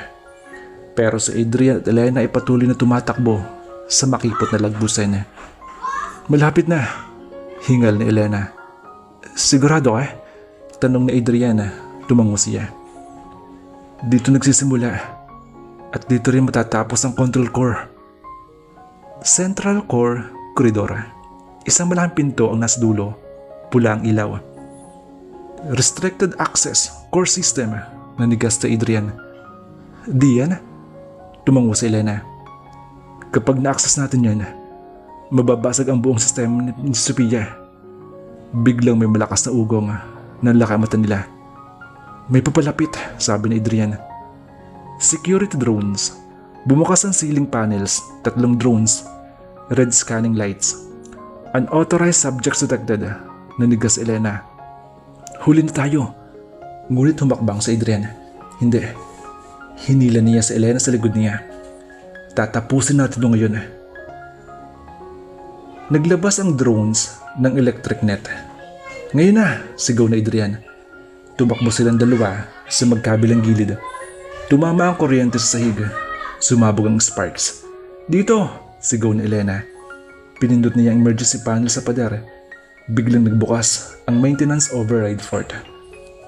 Pero si Adrian at Elena ay patuloy na tumatakbo sa makipot na lagbusan. Malapit na, hingal ni Elena. Sigurado ka? Tanong ni Adrian, tumango siya. Dito nagsisimula at dito rin matatapos ang control core. Central core corridor. Isang malaking pinto ang nasa dulo, pula ang ilaw. Restricted access core system, nanigas si Adrian. Diyan? Tumango si Elena. Kapag na-access natin yan, mababasag ang buong sistema ni Sophia. Biglang may malakas na ugong ng laki mata nila. May papalapit, sabi ni Adrian. Security drones. Bumukas ang ceiling panels, 3 drones, red scanning lights. Unauthorized subjects detected, nanigas Elena. Huli na tayo. Ngunit humakbang si Adrian. Hindi. Hinila niya si Elena sa likod niya. Tatapusin natin ito ngayon. Naglabas ang drones ng electric net. Ngayon na, sigaw na Adrian. Tumakbo silang dalawa sa magkabilang gilid. Tumama ang kuryente sa sahig. Sumabog ang sparks. Dito, sigaw ni Elena. Pinindot niya ang emergency panel sa pader. Biglang nagbukas ang maintenance override port.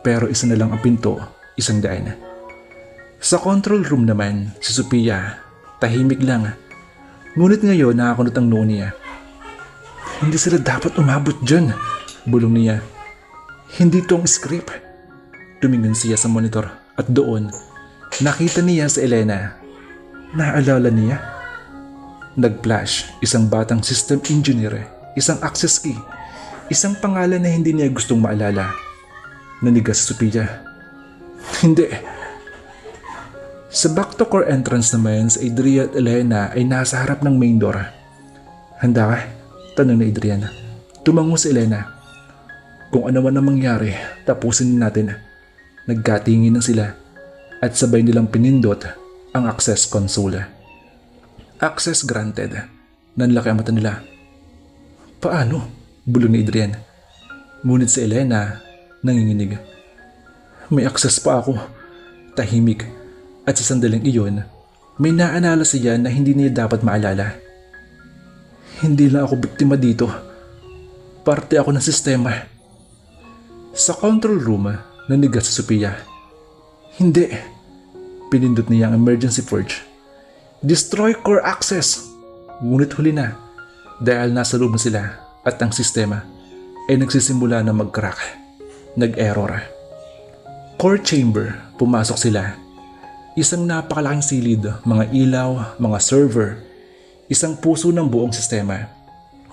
Pero isa na lang ang pinto, 100. Sa control room naman, si Sophia, tahimik lang. Ngunit ngayon nakakunot ang noo niya. Hindi sila dapat umabot dyan, bulong niya. Hindi to ang script. Tumingin siya sa monitor at doon, nakita niya si Elena. Naalala niya? Nag-flash isang batang system engineer, isang access key, isang pangalan na hindi niya gustong maalala. Nanigas si Sophia. Hindi. Sa back to core entrance naman, si Adrian at Elena ay nasa harap ng main door. Handa ka? Tanong ni Adrian. Tumango si Elena. Kung ano man ang mangyari, tapusin natin. Nagkatingin na sila at sabay nilang pinindot ang access console. Access granted. Nanlaki ang mata nila. Paano? Bulong ni Adrian. Ngunit si Elena nanginginig. May access pa ako. Tahimik. At sa sandaling iyon, may naalala siya na hindi niya dapat maalala. Hindi lang ako biktima dito. Parte ako ng sistema. Sa control room, nanigas si Sophia. Hindi. Pinindot niya ang emergency purge. Destroy core access. Ngunit huli na dahil nasa loob na sila at ang sistema ay nagsisimula na mag-crack. Nag-error. Core chamber, pumasok sila. Isang napakalaking silid, mga ilaw, mga server, isang puso ng buong sistema.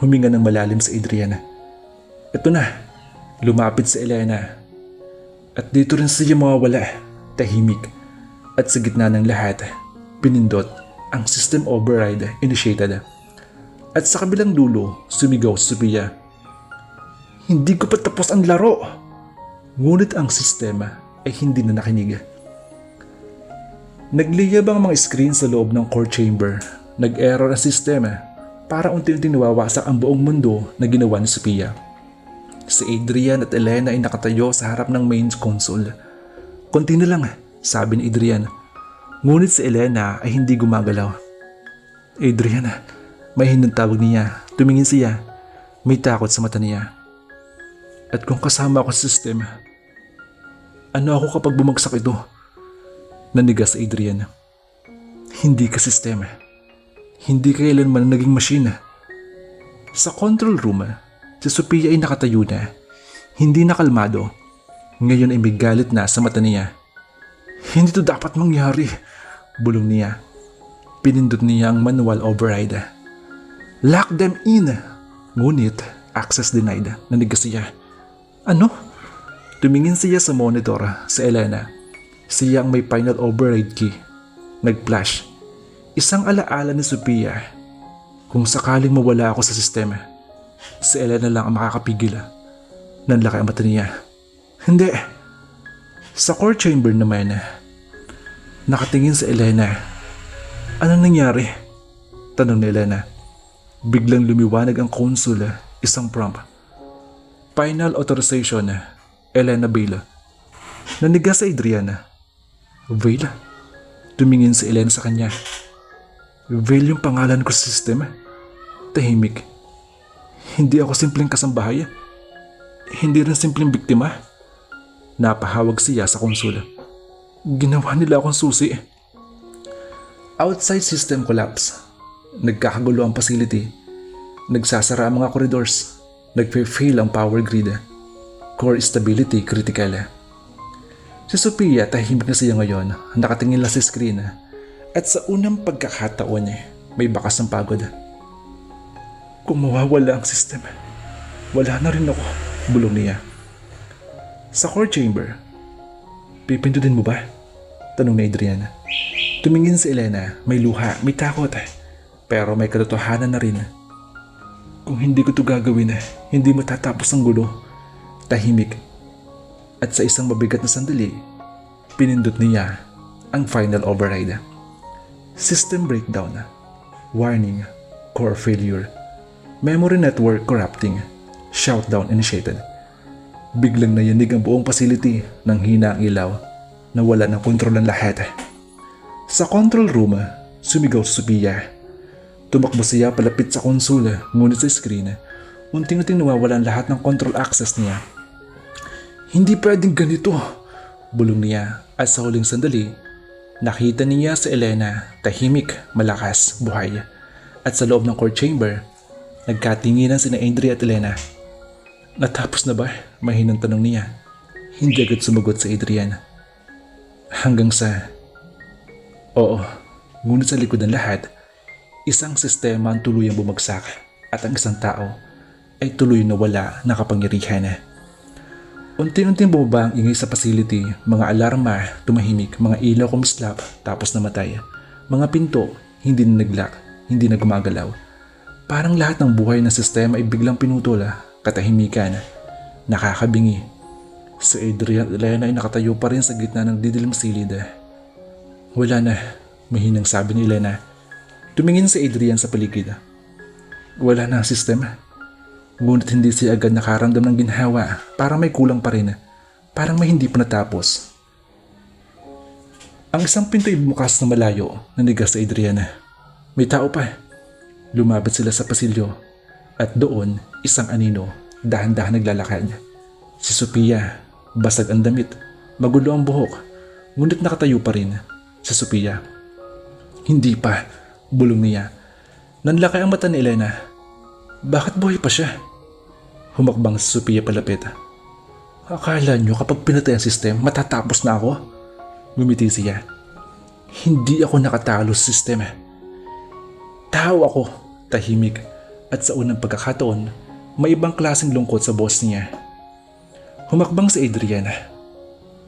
Huminga ng malalim si Adrian. Ito na, lumapit si Elena. At dito rin siya mawawala, tahimik. At sa gitna ng lahat, pinindot ang system override initiated. At sa kabilang dulo, sumigaw si Sophia. Hindi ko pa tapos ang laro. Ngunit ang sistema ay hindi na nakinig. Nagliyab ang mga screen sa loob ng core chamber. Nag-error ang sistema para unti-unti nawawasak ang buong mundo na ginawa ni Sophia. Si Adrian at Elena ay nakatayo sa harap ng main console. Konti na lang, sabi ni Adrian. Ngunit si Elena ay hindi gumagalaw. Adrian, may hinang niya. Tumingin siya. May takot sa mata niya. At kung kasama ako sa sistema, ano ako kapag bumagsak ito? Nanigas si Adrian. Hindi ka sistema. Hindi kailanman naging machine. Sa control room, si Sophia ay nakatayo na. Hindi na kalmado. Ngayon ay may galit na sa mata niya. Hindi to dapat mangyari, bulong niya. Pinindot niya ang manual override. Lock them in! Ngunit, access denied. Nanigas siya. Ano? Tumingin siya sa monitor sa Elena. Siya ang may final override key. Nag-flash. Isang alaala ni Sophia. Kung sakaling mawala ako sa sistema, si Elena lang ang makakapigil. Nanlaki ang mata niya. Hindi. Sa core chamber naman, nakatingin si Elena. Anong nangyari? Tanong ni Elena. Biglang lumiwanag ang console, isang prompt. Final authorization, Elena Vale. Nanigas si Adriana. Vale? Tumingin si Elena sa kanya. Vale yung pangalan ko sa sistema. Tahimik. Hindi ako simpleng kasambahay. Hindi rin simpleng biktima. Napahawag siya sa konsola. Ginawa nila akong susi. Outside system collapse. Nagkakagulo ang facility. Nagsasara ang mga corridors. Nagpe-fail ang power grid. Core stability critical. Si Sophia tahimik na siya ngayon. Nakatingin lang sa screen. At sa unang pagkakataon may bakas ng pagod. Kung mawawala ang system, wala na rin ako, bulong niya. Sa core chamber, pipindutin mo ba? Tanong ni Adrian. Tumingin si Elena, may luha, may takot. Pero may katotohanan na rin. Kung hindi ko ito gagawin, hindi matatapos ang gulo. Tahimik. At sa isang mabigat na sandali, pinindot niya ang final override. System breakdown. Warning. Core failure. Memory network corrupting. Shutdown initiated. Biglang nayanig ang buong facility ng hina ang ilaw. Nawala ng kontrol ang lahat. Sa control room, sumigaw si Sophia. Tumakbo siya palapit sa console, ngunit sa screen, unting-unting nawawala lahat ng control access niya. Hindi pwedeng ganito, bulong niya at sa huling sandali, nakita niya si Elena, tahimik, malakas, buhay. At sa loob ng core chamber, nagkatinginan sina Adria at Elena. Natapos na ba? Mahinang tanong niya. Hindi agad sumagot si Adrian. Hanggang sa, oo, ngunit sa likod ng lahat, isang sistema ang tuluyang bumagsak at ang isang tao ay tuloy na wala ng kapangyarihan. Unti-unting bumaba ang ingay sa facility, mga alarma, tumahimik, mga ilaw kumislap tapos namatay. Mga pinto, hindi na nag-lock, hindi na gumagalaw. Parang lahat ng buhay ng sistema ay biglang pinutol, katahimikan, nakakabingi. Si Adrian at Elena ay nakatayo pa rin sa gitna ng didilim silid. Wala na, mahinang sabi ni Elena. Tumingin si Adrian sa paligid. Wala na ang sistema. Ngunit hindi siya agad nakaramdam ng ginhawa. Parang may kulang pa rin. Parang may hindi pa natapos. Ang isang pinto ay bumukas na malayo. Nanigas si Adrian. May tao pa. Lumapit sila sa pasilyo. At doon, isang anino, dahan-dahan naglalakad. Si Sophia, basag ang damit, magulo ang buhok. Ngunit nakatayo pa rin. Si Sophia. Hindi pa. Bulong niya. Nanlaki ang mata ni Elena. Bakit buhay pa siya? Humakbang si Sophia palapit. Akala nyo kapag pinatay ang sistem, matatapos na ako? Ngumiti siya. Hindi ako nakatalo sa sistem. Tao ako, tahimik. At sa unang pagkakataon, may ibang klaseng lungkot sa boss niya. Humakbang si Adrian.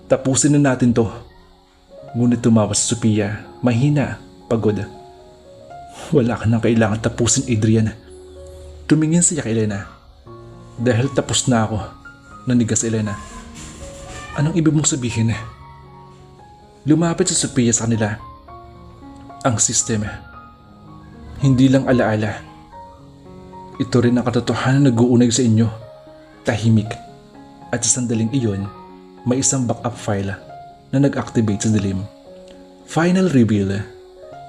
Tapusin na natin to. Ngunit tumawa si Sophia, mahina, pagod. Wala ka nang kailangan tapusin, Adrian. Tumingin siya kay Elena. Dahil tapos na ako, nanigas si Elena. Anong ibig mong sabihin? Lumapit si Sophia sa kanila. Ang system, hindi lang alaala. Ito rin ang katotohanan na nag-uunay sa inyo. Tahimik. At sa sandaling iyon, may isang backup file na nag-activate sa dilim. Final reveal.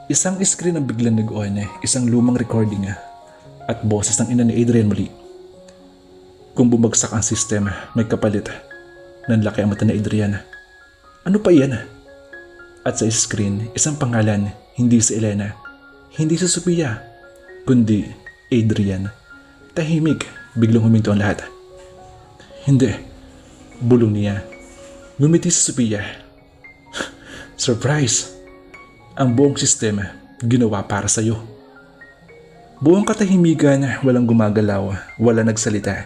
Isang screen ang biglang nag-on, isang lumang recording at boses ng ina ni Adrian muli. Kung bumagsak ang system, may kapalit. Nanlaki ang mata ni Adrian. Ano pa yan? At sa screen, isang pangalan, hindi si Elena, hindi si Sophia, kundi Adrian. Tahimik, biglang huminto ang lahat. Hindi, bulong niya. Ngumiti si Sophia. Surprise! Ang buong sistema ginawa para sa'yo. Buong katahimikan, walang gumagalaw, wala nagsalita.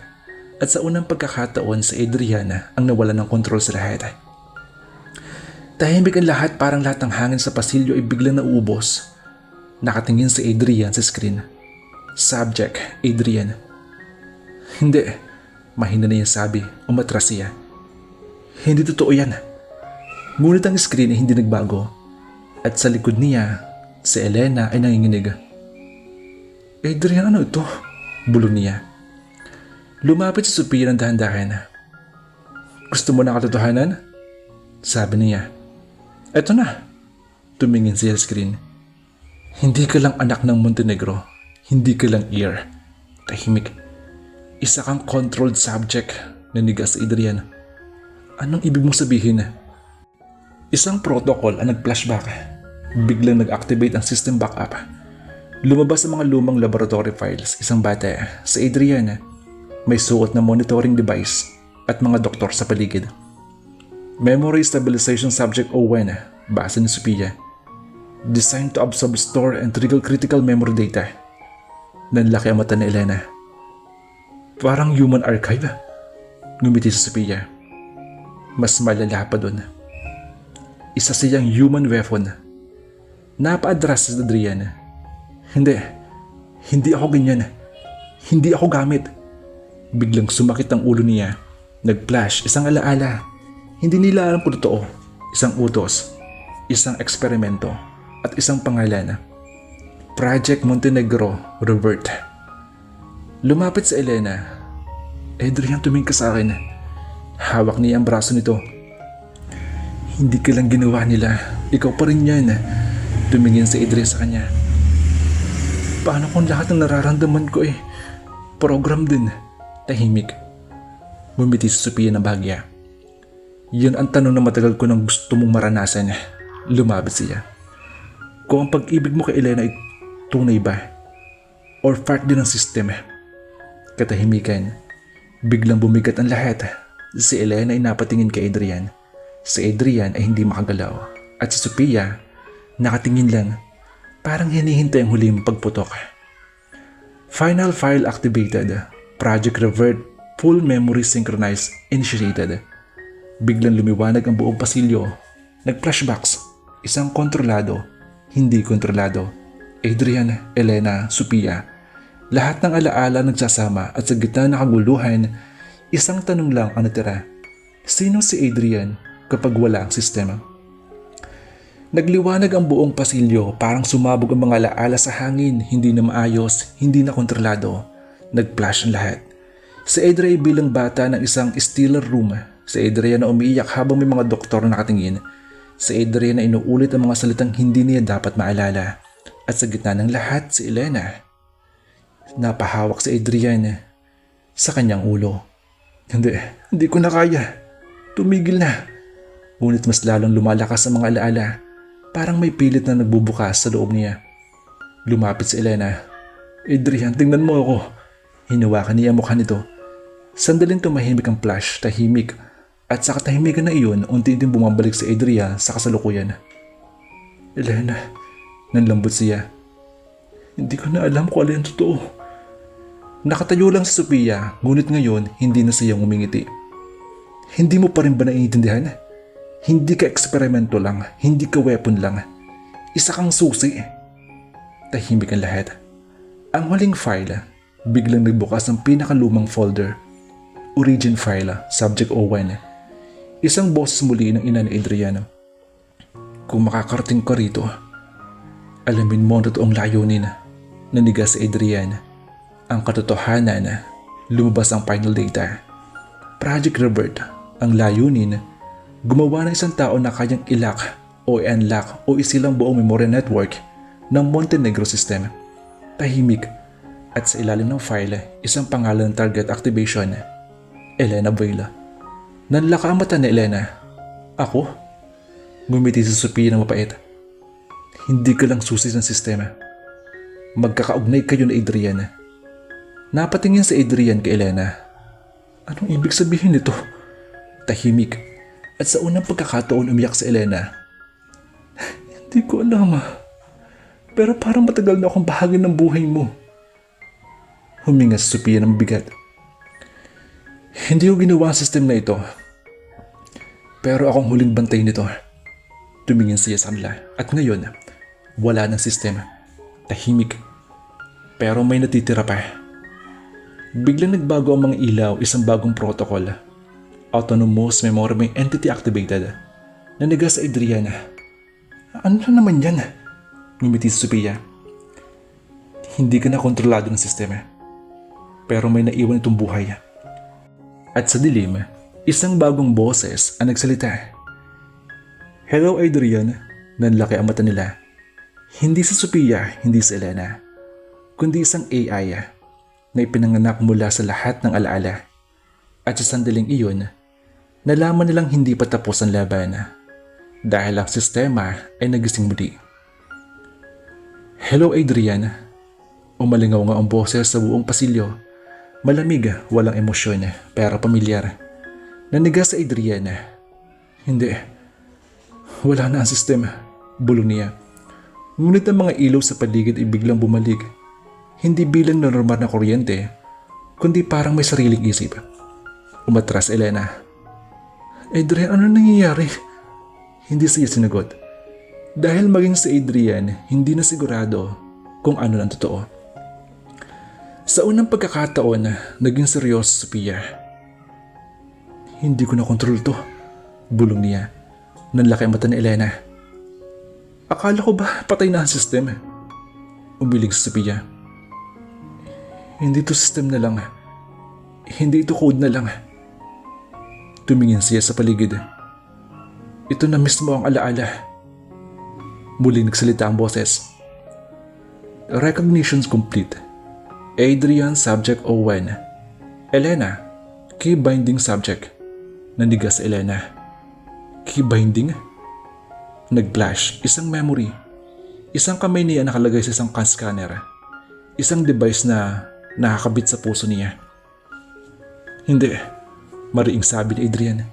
At sa unang pagkakataon si Adriana ang nawalan ng kontrol sa lahat. Tahimik ang lahat, parang lahat ng hangin sa pasilyo ay biglang nauubos. Nakatingin si Adrian sa screen. Subject, Adrian. Hindi, mahina na yung sabi, umatras siya. Hindi totoo yan. Ngunit ang screen ay hindi nagbago. At sa likod niya, si Elena ay nanginginig. Adrian, ano ito? Bulong niya. Lumapit si Sophia ng dahan-dahan. Gusto mo ng katotohanan? Sabi niya. Eto na. Tumingin siya sa screen. Hindi ka lang anak ng Montenegro. Hindi ka lang heir. Tahimik. Isa kang controlled subject, nanigas si Adrian. Anong ibig mong sabihin? Isang protocol ang nag-flashback. Biglang nag-activate ang system backup. Lumabas ang mga lumang laboratory files. Isang bata, si Adrian, may suot na monitoring device at mga doktor sa paligid. Memory Stabilization Subject 01, base ni Sophia. Designed to absorb, store, and trigger critical memory data. Nanlaki ang mata ni Elena. Parang human archive. Ngumiti si Sophia. Mas malala pa dun. Isa siyang human weapon. Napa-address si Adrian. Hindi ako ganyan. Hindi ako gamit. Biglang sumakit ang ulo niya. Nag-flash isang alaala. Hindi nila alam kung totoo. Isang utos, isang eksperimento, at isang pangalan. Project Montenegro Revert. Lumapit sa Elena. Adrian, tumingin ka sa akin. Hawak niya ang braso nito. Hindi ka lang ginawa nila. Ikaw pa rin yan. Tumingin si Adrian sa kanya. Paano kung lahat ng nararamdaman ko program din? Tahimik. Bumiti si Sophia ng bahagya. Yun ang tanong na matagal ko nang gusto mong maranasan. Lumabit siya. Kung ang pag-ibig mo kay Elena ay tunay ba? Or part din ng system? Katahimikan. Biglang bumigat ang lahat. Si Elena ay napatingin kay Adrian. Si Adrian ay hindi makagalaw. At si Sophia, nakatingin lang. Parang hinihintay ang huling pagputok. Final file activated. Project Revert, full memory synchronized, initiated. Biglang lumiwanag ang buong pasilyo. Nag-flashbacks. Isang kontrolado, hindi kontrolado. Adrian, Elena, Sophia. Lahat ng alaala nagsasama at sa gitna ng kaguluhan, isang tanong lang ang natira. Sino si Adrian kapag wala ang sistema? Nagliwanag ang buong pasilyo, parang sumabog ang mga alaala sa hangin, hindi na maayos, hindi na kontrolado. Nag-flash ang lahat. Si Adrian bilang bata ng isang stealer room. Si Adrian na umiiyak habang may mga doktor na nakatingin. Si Adrian na inuulit ang mga salitang hindi niya dapat maalala. At sa gitna ng lahat, si Elena. Napahawak si Adrian sa kanyang ulo. Hindi ko na kaya. Tumigil na. Ngunit mas lalong lumalakas ang mga alaala. Parang may pilit na nagbubukas sa loob niya. Lumapit si Elena. Adrian, tingnan mo ako. Hinawakan niya ang mukha nito. Sandaling tumahimik ang flash, tahimik. At sa katahimikan na iyon, unti-unting bumabalik si Adrian sa kasalukuyan. Elena, nanlambot siya. Hindi ko na alam kung alin totoo. Nakatayo lang si Sophia, ngunit ngayon hindi na siya ngumingiti. Hindi mo pa rin ba naiintindihan? Hindi ka eksperimento lang, hindi ka weapon lang. Isa kang susi. Tahimik ang lahat. Ang huling file, biglang nagbukas ang pinakalumang folder. Origin file, subject O1. Isang boses muli ng ina ni Adrian. Kung makakarating ka rito, alamin mo ang totoong layunin. Naniga si Adrian. Ang katotohanan, lumabas ang final data. Project Revert, ang layunin, gumawa ng isang tao na kayang ilak o unlock o isilang buong memory network ng Montenegro system. Tahimik at sa ilalim ng file, isang pangalan ng target activation. Elena Buela. Nanlaka ang mata ni Elena. Ako? Ngumiti si Sophia ng mapait. Hindi ka lang susi ng sistema. Magkakaugnay kayo ni Adrian. Napatingin si Adrian kay Elena. Anong ibig sabihin nito? Tahimik. At sa unang pagkakataon umiyak si Elena. Hindi ko alam Pero parang matagal na akong bahagi ng buhay mo. Huminga si Sophia ng bigat. Hindi ko ginawa ang system na ito. Pero akong huling bantay nito. Tumingin siya sa kanila. At ngayon, wala ng system. Tahimik. Pero may natitira pa. Biglang nagbago ang mga ilaw, isang bagong protocol. Autonomous Memory Entity Activated. Naniga sa Adriana. Ano na naman yan? Ngumiti si Sophia. Hindi ka na kontrolado ng sistema. Pero may naiwan itong buhay. At sa dilim, isang bagong boses ang nagsalita. Hello Adrian, nanlaki ang mata nila. Hindi si Sophia, hindi si Elena, kundi isang AI na ipinanganak mula sa lahat ng alaala. At sa sandaling iyon, nalaman nilang hindi pa tapos ang laban dahil ang sistema ay nagising muli. Hello Adrian, umalingaw nga ang boses sa buong pasilyo. Malamig, walang emosyon, pero pamilyar. Naniga sa Adrian. Hindi. Wala na ang sistema. Bulong niya. Ngunit ang mga ilaw sa paligid ay biglang bumalik. Hindi bilang normal na kuryente, kundi parang may sariling isip. Umatras Elena. Adrian, ano nangyayari? Hindi siya sinagot. Dahil maging si Adrian, hindi na sigurado kung ano ang totoo. Sa unang pagkakataon, naging seryoso si Sophia. Hindi ko na kontrol to, bulong niya. Nanlaki ang mata ni Elena. Akala ko ba patay na ang sistema? Umilig si Sophia. Hindi to system na lang. Hindi ito code na lang. Tumingin siya sa paligid. Ito na mismo ang alaala. Muling nagsalita ang boses. Recognitions complete. Adrian Subject O1. Elena, Key Binding Subject. Nanigas Elena. Key Binding? Nag-flash, isang memory. Isang kamay niya nakalagay sa isang scanner. Isang device na nakakabit sa puso niya. Hindi, mariing sabi ni Adrian.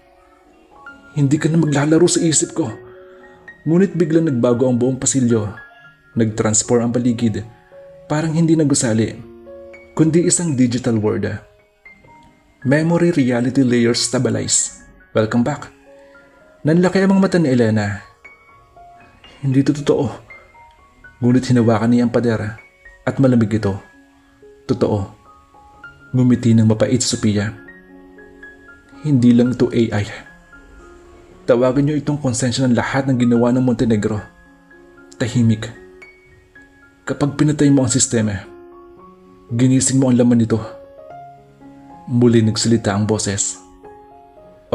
Hindi ka na maglalaro sa isip ko. Ngunit biglang nagbago ang buong pasilyo. Nag-transform ang paligid. Parang hindi nagusali, kundi isang digital world. Memory reality layers stabilize. Welcome back. Nanlaki ang mga mata ni Elena. Hindi ito totoo. Ngunit hinawakan niya ang pader at malamig ito. Totoo. Ngumiti ng mapait si Sophia. Hindi lang ito AI. Tawagan niyo itong konsensya ng lahat ng ginawa ng Montenegro. Tahimik. Kapag pinatay mo ang sistema, ginising mo ang laman nito. Muli nagsalita ang boses.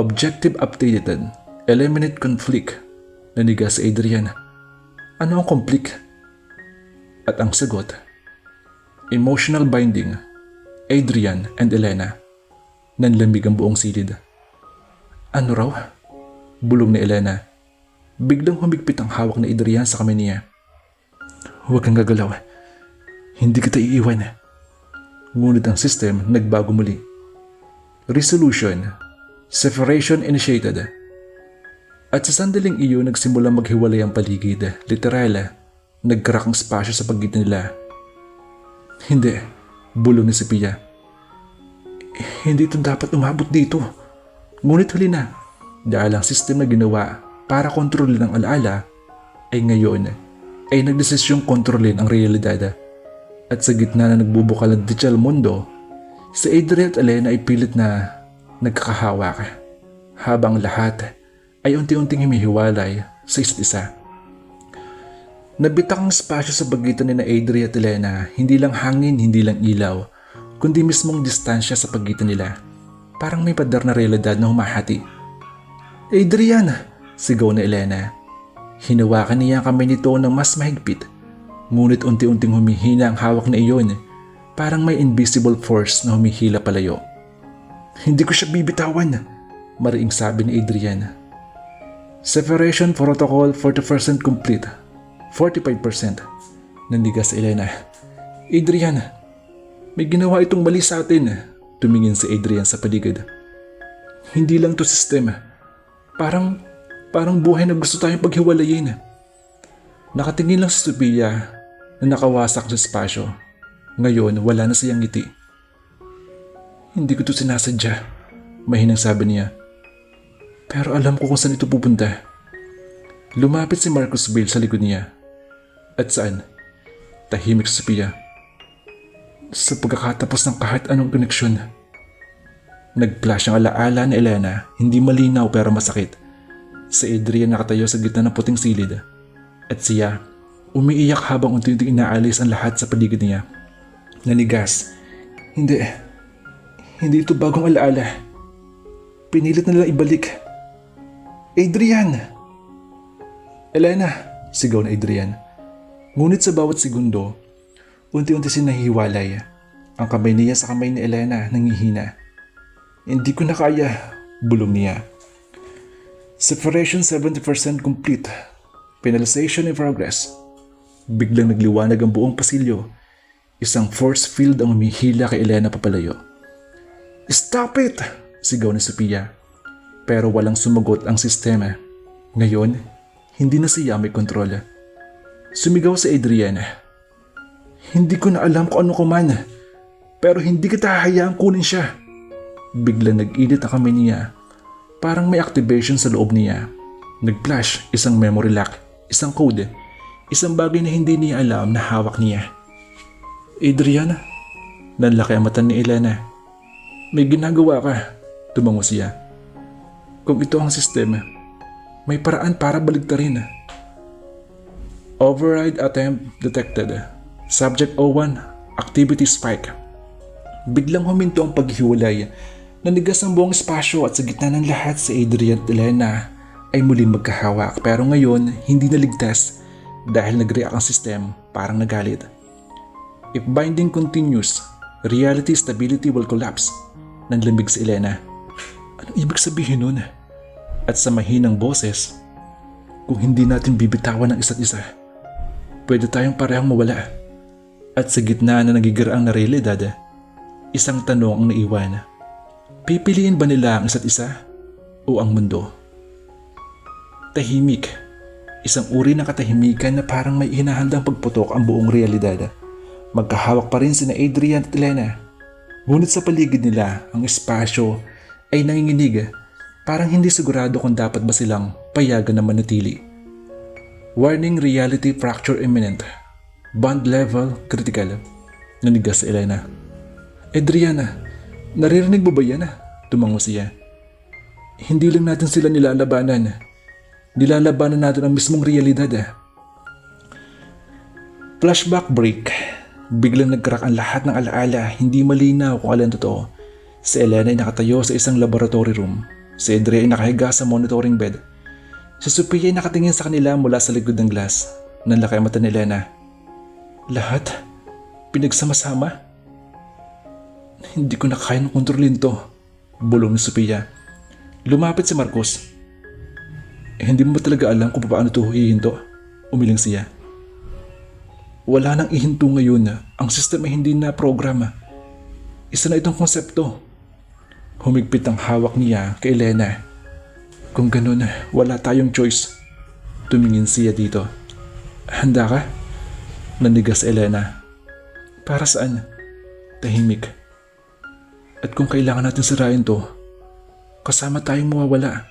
Objective updated. Eliminate conflict. Naniga si Adrian. Ano ang conflict? At ang sagot, emotional binding. Adrian and Elena. Nanlamig ang buong silid. Ano raw? Bulong ni Elena. Biglang humigpit ang hawak ni Adrian sa kamay niya. Huwag kang gagalaw. Hindi kita iiwan. Ngunit ang system nagbago muli. Resolution. Separation initiated. At sa sandaling iyon nagsimula maghiwalay ang paligid. Literal, nagkarak ang spasyo sa pagitan nila. Hindi, bulong ni Sophia. Hindi ito dapat umabot dito. Ngunit huli na, dahil ang system na ginawa para kontrolin ang alaala ay ngayon ay nagdesisyong kontrolin ang realidad. At sa gitna na nagbubukal ng digital mundo, si Adrian at Elena ay pilit na nagkakahawak habang lahat ay unti-unting humihiwalay sa isa't isa. Nabitak ang espasyo sa pagitan ni na Adria at Elena, hindi lang hangin, hindi lang ilaw, kundi mismong distansya sa pagitan nila. Parang may pader na realidad na humahati. "Adrian!" sigaw na Elena. Hinawakan niya ang kamay nito ng mas mahigpit, ngunit unti-unting humihina ang hawak na iyon, parang may invisible force na humihila palayo. "Hindi ko siya bibitawan," mariing sabi ni Adrian. "Separation protocol 40% complete. 45%. Nandigas si Elena. "Adrian, may ginawa itong mali sa atin." Tumingin si Adrian sa paligid. "Hindi lang to system. Parang buhay na gusto tayong paghiwalayin." Nakatingin lang si Sophia na nakawasak sa espasyo. Ngayon wala na siyang ngiti. "Hindi ko to sinasadya," mahinang sabi niya. "Pero alam ko kung saan ito pupunta." Lumapit si Marcus Bale sa likod niya. "At saan?" Tahimik si Sophia. "Sa pagkakatapos ng kahit anong koneksyon." Nag-flash ang alaala ni Elena, hindi malinaw pero masakit. Si Adrian nakatayo sa gitna ng puting silid. At siya, umiiyak habang unti-unting inaalis ang lahat sa paligid niya. Nanigas. Hindi ito bagong alaala. Pinilit na lang ibalik." "Adrian!" "Elena!" sigaw na Adrian. Ngunit sa bawat segundo, unti-unti sinahihiwalay. Ang kamay niya sa kamay ni Elena nangihina. "Hindi ko na kaya," bulong niya. "Separation 70% complete. Penalization in progress." Biglang nagliwanag ang buong pasilyo. Isang force field ang humihila kay Elena papalayo. "Stop it!" sigaw ni Sophia. Pero walang sumagot ang sistema. Ngayon, hindi na siya may kontrol. Sumigaw si Adrian. "Hindi ko na alam kung ano ko man, pero hindi kita hahayaang kunin siya." Biglang nag-init ang kamay niya. Parang may activation sa loob niya. Nag-flash isang memory lock, isang code, isang bagay na hindi niya alam na hawak niya. "Adrian?" Nanlaki ang mata ni Elena. "May ginagawa ka," tumango siya. "Kung ito ang sistema, may paraan para baligtarin." "Override attempt detected. Subject 01, activity spike." Biglang huminto ang paghiwalay. Nanigas ang buong espasyo at sa gitna ng lahat si Adrian at Elena ay muling magkahawak, pero ngayon hindi naligtas dahil nag-react ang system, parang nagalit. "If binding continues, reality stability will collapse." Nanlamig si Elena. Anong ibig sabihin nun? At sa mahinang boses, "Kung hindi natin bibitawan ang isa't isa, pwede tayong parehong mawala." At sa gitna na nagigiraang na realidad, isang tanong ang naiwan. Pipiliin ba nila ang isa't isa o ang mundo? Tahimik. Isang uri ng katahimikan na parang may hinahandang pagputok ang buong realidad. Magkahawak pa rin sina Adrian at Elena. Ngunit sa paligid nila, ang espasyo ay nanginginig. Parang hindi sigurado kung dapat ba silang payagan na manatili. "Warning, reality fracture imminent. Bond level critical." Nanigas si Elena. "Adriana, naririnig mo ba yan?" Tumango siya. "Hindi lang natin sila nilalabanan. Nilalabanan natin ang mismong realidad." Flashback break. Biglang nagkarak ang lahat ng alaala, hindi malinaw kung alin totoo. Si Elena ay nakatayo sa isang laboratory room. Si Adria ay nakahiga sa monitoring bed. Si Sophia ay nakatingin sa kanila mula sa likod ng glass. Nanlaki ang mata ni Elena. "Lahat? Pinagsama-sama?" "Hindi ko na kayang kontrolin to," bulong ni Sophia. Lumapit si Marcos. Hindi mo ba talaga alam kung paano ito hihinto?" Umiling siya. "Wala nang ihinto ngayon. Ang sistema hindi na programa. Isa na itong konsepto." Humigpit ang hawak niya kay Elena. "Kung ganun, wala tayong choice." Tumingin siya dito. "Handa ka?" Nanigas Elena. "Para saan?" Tahimik. "At kung kailangan natin sirain to, kasama tayong mawawala."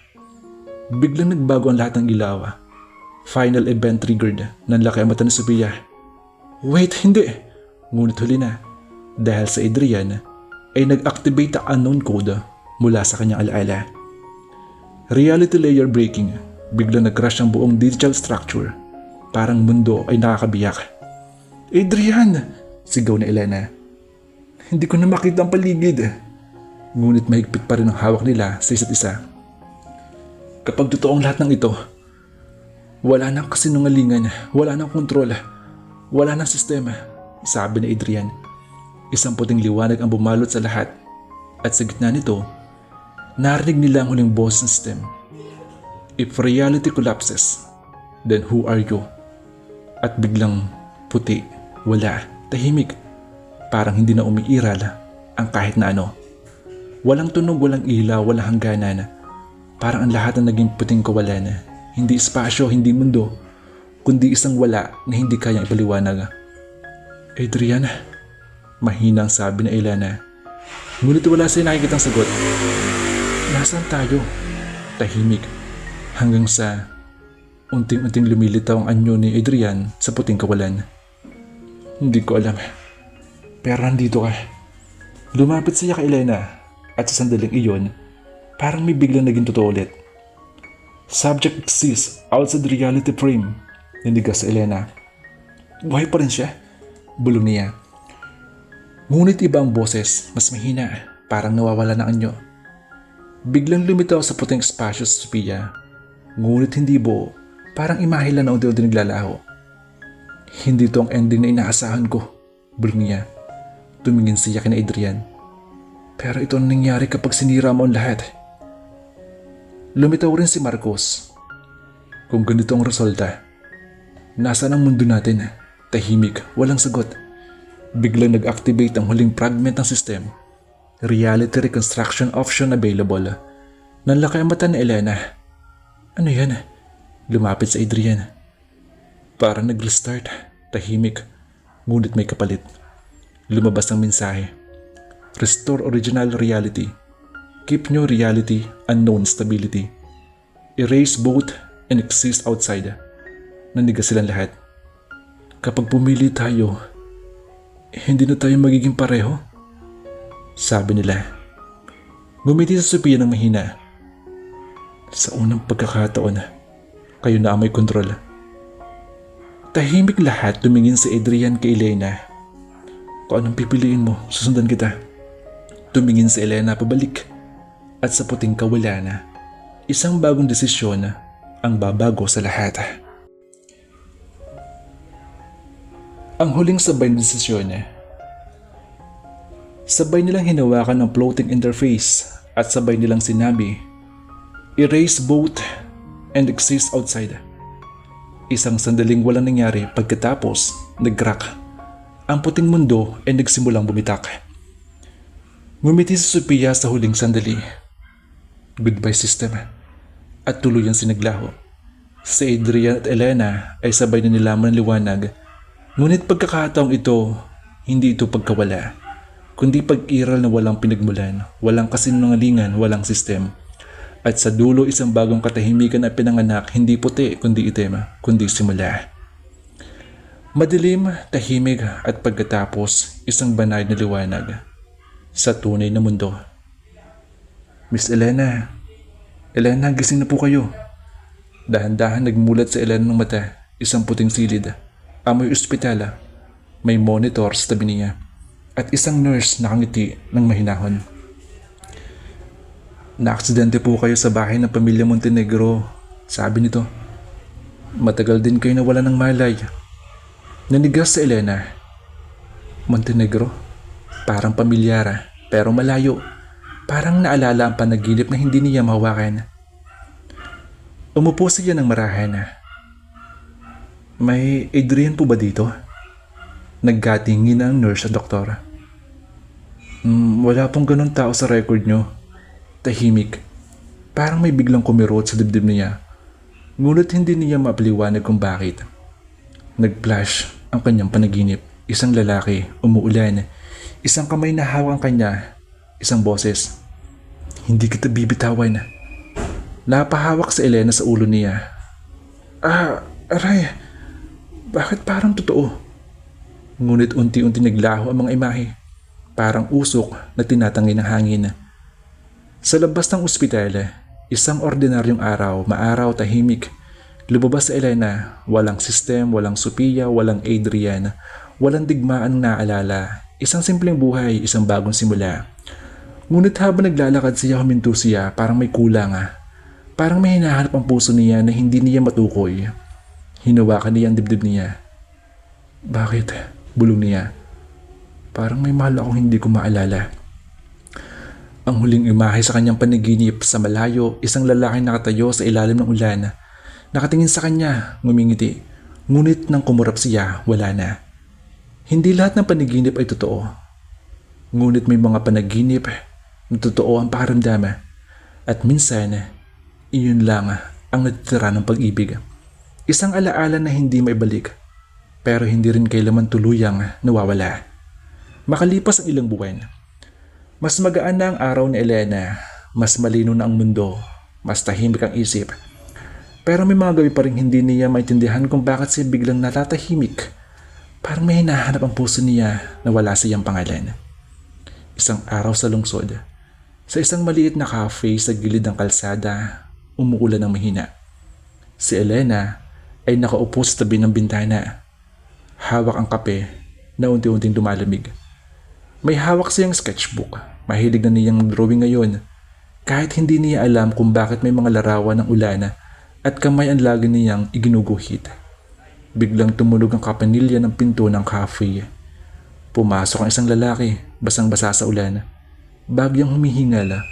Biglang nagbago ang lahat ng ilaw. Final event triggered. Nanlaki ang mata ni Sophia. "Wait, hindi!" Ngunit huli na. Dahil sa Adrian ay nag-activate ang unknown code. mula sa kanyang alaala. Reality layer breaking, biglang nag-crash ang buong digital structure. Parang mundo ay nakakabiyak. Adrian! Sigaw ni Elena. Hindi ko na makita ang paligid. Ngunit mahigpit pa rin ang hawak nila sa isa't isa. Kapag totoo ang lahat ng ito, wala nang kasinungalingan, wala nang kontrol, wala nang sistema, sabi ni Adrian. Isang puting liwanag ang bumalot sa lahat at sa gitna nito, narinig nila ang huling boses ng system. If reality collapses, then who are you? At biglang puti, wala, tahimik, parang hindi na umiiral ang kahit na ano. Walang tunog, walang ilaw, walang hangganan. Parang ang lahat na naging puting kawalan. Hindi espasyo, hindi mundo, kundi isang wala na hindi kayang ipaliwanag. Adrian, mahinang sabi ni Elena. Ngunit wala siya nakikitang sagot. Nasaan tayo? Tahimik. Hanggang sa unting-unting lumilitaw ang anyo ni Adrian sa puting kawalan. Hindi ko alam. Pero nandito ka. Lumapit siya kay Elena at sa sandaling iyon, parang may biglang naging totoo ulit. Subject exists outside the reality frame, nanigas sa Elena. Buhay pa rin siya, bulong niya. Ngunit iba ang boses, mas mahina, parang nawawala ng anyo. Biglang lumitaw sa puting espasyo si Sophia, ngunit hindi buo, parang imahe lang na unti-unti naglalaho. Hindi ito ang ending na inaasahan ko, bulong niya. Tumingin siya kina Adrian. Pero ito ang nangyari kapag sinira mo ang lahat. Lumitaw rin si Marcos. Kung ganito ang resulta, nasaan ang mundo natin? Tahimik, walang sagot. Biglang nag-activate ang huling fragment ng system. Reality reconstruction option available. Nanlaki ang mata ni Elena. Ano yan? Lumapit sa Adrian. Parang nag-restart. Tahimik, ngunit may kapalit. Lumabas ang mensahe. Restore original reality. Keep new reality, unknown stability. Erase both and exist outside. Nandigas silang lahat. Kapag pumili tayo, hindi na tayo magiging pareho, sabi nila. Ngumiti sa Sophia ng mahina. Sa unang pagkakataon, kayo na ang may kontrol. Tahimik lahat, tumingin si Adrian kay Elena. Kung anong pipiliin mo, susundan kita. Tumingin si Elena pabalik at sa puting kawalan, isang bagong desisyon ang babago sa lahat. Ang huling sabay na desisyon. Sabay nilang hinawakan ng floating interface at sabay nilang sinabi, erase both and exist outside. Isang sandaling walang nangyari pagkatapos nag-crack. Ang puting mundo ay nagsimulang bumitak. Ngumiti si Sophia sa huling sandali. Goodbye system. At tuluyang sinaglaho. Si Adrian at Elena ay sabay na nilaman ng liwanag. Ngunit pagkakataong ito, hindi ito pagkawala, kundi pag-iral na walang pinagmulan, walang kasinungalingan, walang sistem. At sa dulo isang bagong katahimikan na pinanganak, hindi puti kundi itim, kundi simula. Madilim, tahimik at pagkatapos isang banayad na liwanag sa tunay na mundo. Miss Elena, gising na po kayo. Dahan-dahan nagmulat sa Elena ng mata, isang puting silid. Amoy ospital, may monitor sa tabi niya, at isang nurse nakangiti ng mahinahon. Naaksidente po kayo sa bahay ng pamilya Montenegro, sabi nito. Matagal din kayo nawala ng malay. Nanigas sa Elena. Montenegro? Parang pamilyara, pero malayo. Parang naalala ang panaginip na hindi niya mahawakan. Umupo siya ng marahan. May Adrian po ba dito? Naggatingin ang nurse at doktor. Wala pong ganun tao sa record nyo. Tahimik. Parang may biglang kumirot sa dibdib niya. Ngunit hindi niya mapaliwanag kung bakit. Nag-flash ang kanyang panaginip. Isang lalaki, umuulan. Isang kamay na hawak ang kanya. Isang boses. Hindi kita bibitawan. Napahawak sa Elena sa ulo niya. Aray. Bakit parang totoo? Ngunit unti-unti naglaho ang mga imahe. Parang usok na tinatangay ng hangin. Sa labas ng ospital, isang ordinaryong araw, maaraw, tahimik. Lumabas si Elena, walang system, walang Sophia, walang Adrian, walang digmaan naalala. Isang simpleng buhay, isang bagong simula. Ngunit habang naglalakad siya, huminto siya, parang may kulang. Parang may hinahanap ang puso niya na hindi niya matukoy. Hinawakan niya ang dibdib niya. Bakit? Bulong niya. Parang may mahal akong hindi ko maalala. Ang huling imahe sa kanyang panaginip sa malayo, isang lalaki nakatayo sa ilalim ng ulan. Nakatingin sa kanya, ngumingiti. Ngunit nang kumurap siya, wala na. Hindi lahat ng panaginip ay totoo. Ngunit may mga panaginip na totoo ang pakiramdam. At minsan, iyon lang ang natitira ng pag-ibig. Isang alaala na hindi maibalik, pero hindi rin kailanman tuluyang nawawala. Makalipas ang ilang buwan, mas magaan na ang araw ni Elena, mas malino na ang mundo, mas tahimik ang isip. Pero may mga gabi pa rin hindi niya maintindihan kung bakit siya biglang natatahimik. Parang may hinahanap ang puso niya na wala siyang pangalan. Isang araw sa lungsod, sa isang maliit na cafe sa gilid ng kalsada, umuulan ng mahina. Si Elena ay nakaupo sa tabi ng bintana. Hawak ang kape na unti-unting dumalamig. May hawak siyang sketchbook. Mahilig na niyang drawing ngayon. Kahit hindi niya alam kung bakit may mga larawan ng ulan at kamay ang lagi niyang iginuguhit. Biglang tumunog ang kapanilya ng pinto ng cafe. Pumasok ang isang lalaki, basang-basa sa ulan. Bagyang humihingal.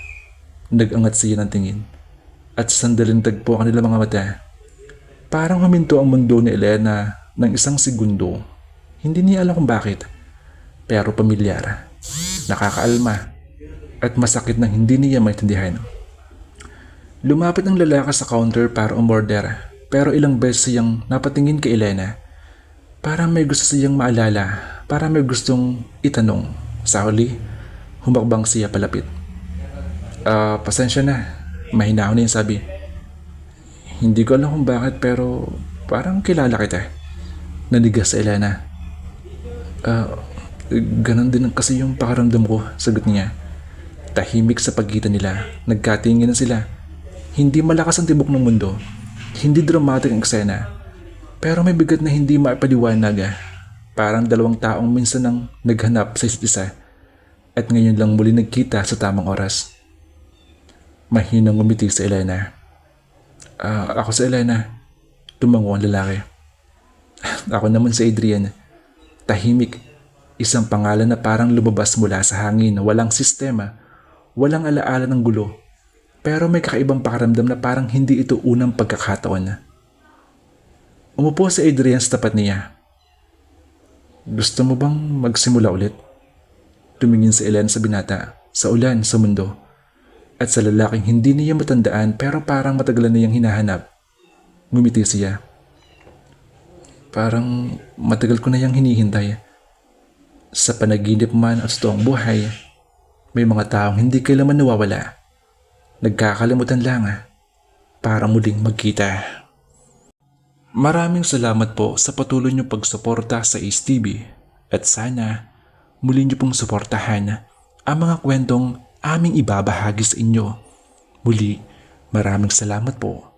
Nag-angat siya ng tingin. At sandaling tagpo ang kanilang mga mata. Parang huminto ang mundo ni Elena ng isang segundo. Hindi niya alam kung bakit. Pero pamilyar. Nakakaalma. At masakit nang hindi niya maintindihan. Lumapit ang lalaki sa counter para umorder, pero ilang beses siyang napatingin kay Elena. Parang may gusto siyang maalala, parang may gustong itanong. Sa huli, humakbang siya palapit. Pasensya na, mahinahon na yung sabi. Hindi ko alam kung bakit pero parang kilala kita. Nanigas sa Elena. Ganon din kasi yung pakaramdam ko, sagot niya. Tahimik sa pagitan nila, nagkatingin na sila. Hindi malakas ang tibok ng mundo, hindi dramatic ang eksena, pero may bigat na hindi maipaliwanag. Parang dalawang taong minsan nang naghanap sa isa't isa, at ngayon lang muli nagkita sa tamang oras. Mahinang ngumiti si Elena. Ako si Elena, tumango ang lalaki. Ako naman si Adrian. Tahimik, isang pangalan na parang lumabas mula sa hangin, walang sistema. Walang alaala ng gulo, pero may kakaibang pakiramdam na parang hindi ito unang pagkakataon. Umupo si Adrian sa tapat niya. Gusto mo bang magsimula ulit? Tumingin si Elena sa binata, sa ulan, sa mundo, at sa lalaking hindi niya matandaan pero parang matagalan niyang hinahanap. Ngumiti siya. Parang matagal ko na yang hinihintay. Sa panaginip man at sa toong buhay, may mga taong hindi kailanman nawawala. Nagkakalimutan lang para muling magkita. Maraming salamat po sa patuloy niyong pagsuporta sa Ace TV at sana muli niyo pong suportahan ang mga kwentong aming ibabahagi sa inyo. Muli, maraming salamat po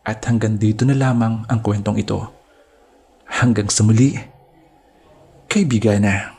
at hanggang dito na lamang ang kwentong ito. Hanggang sa muli, kaibigan na.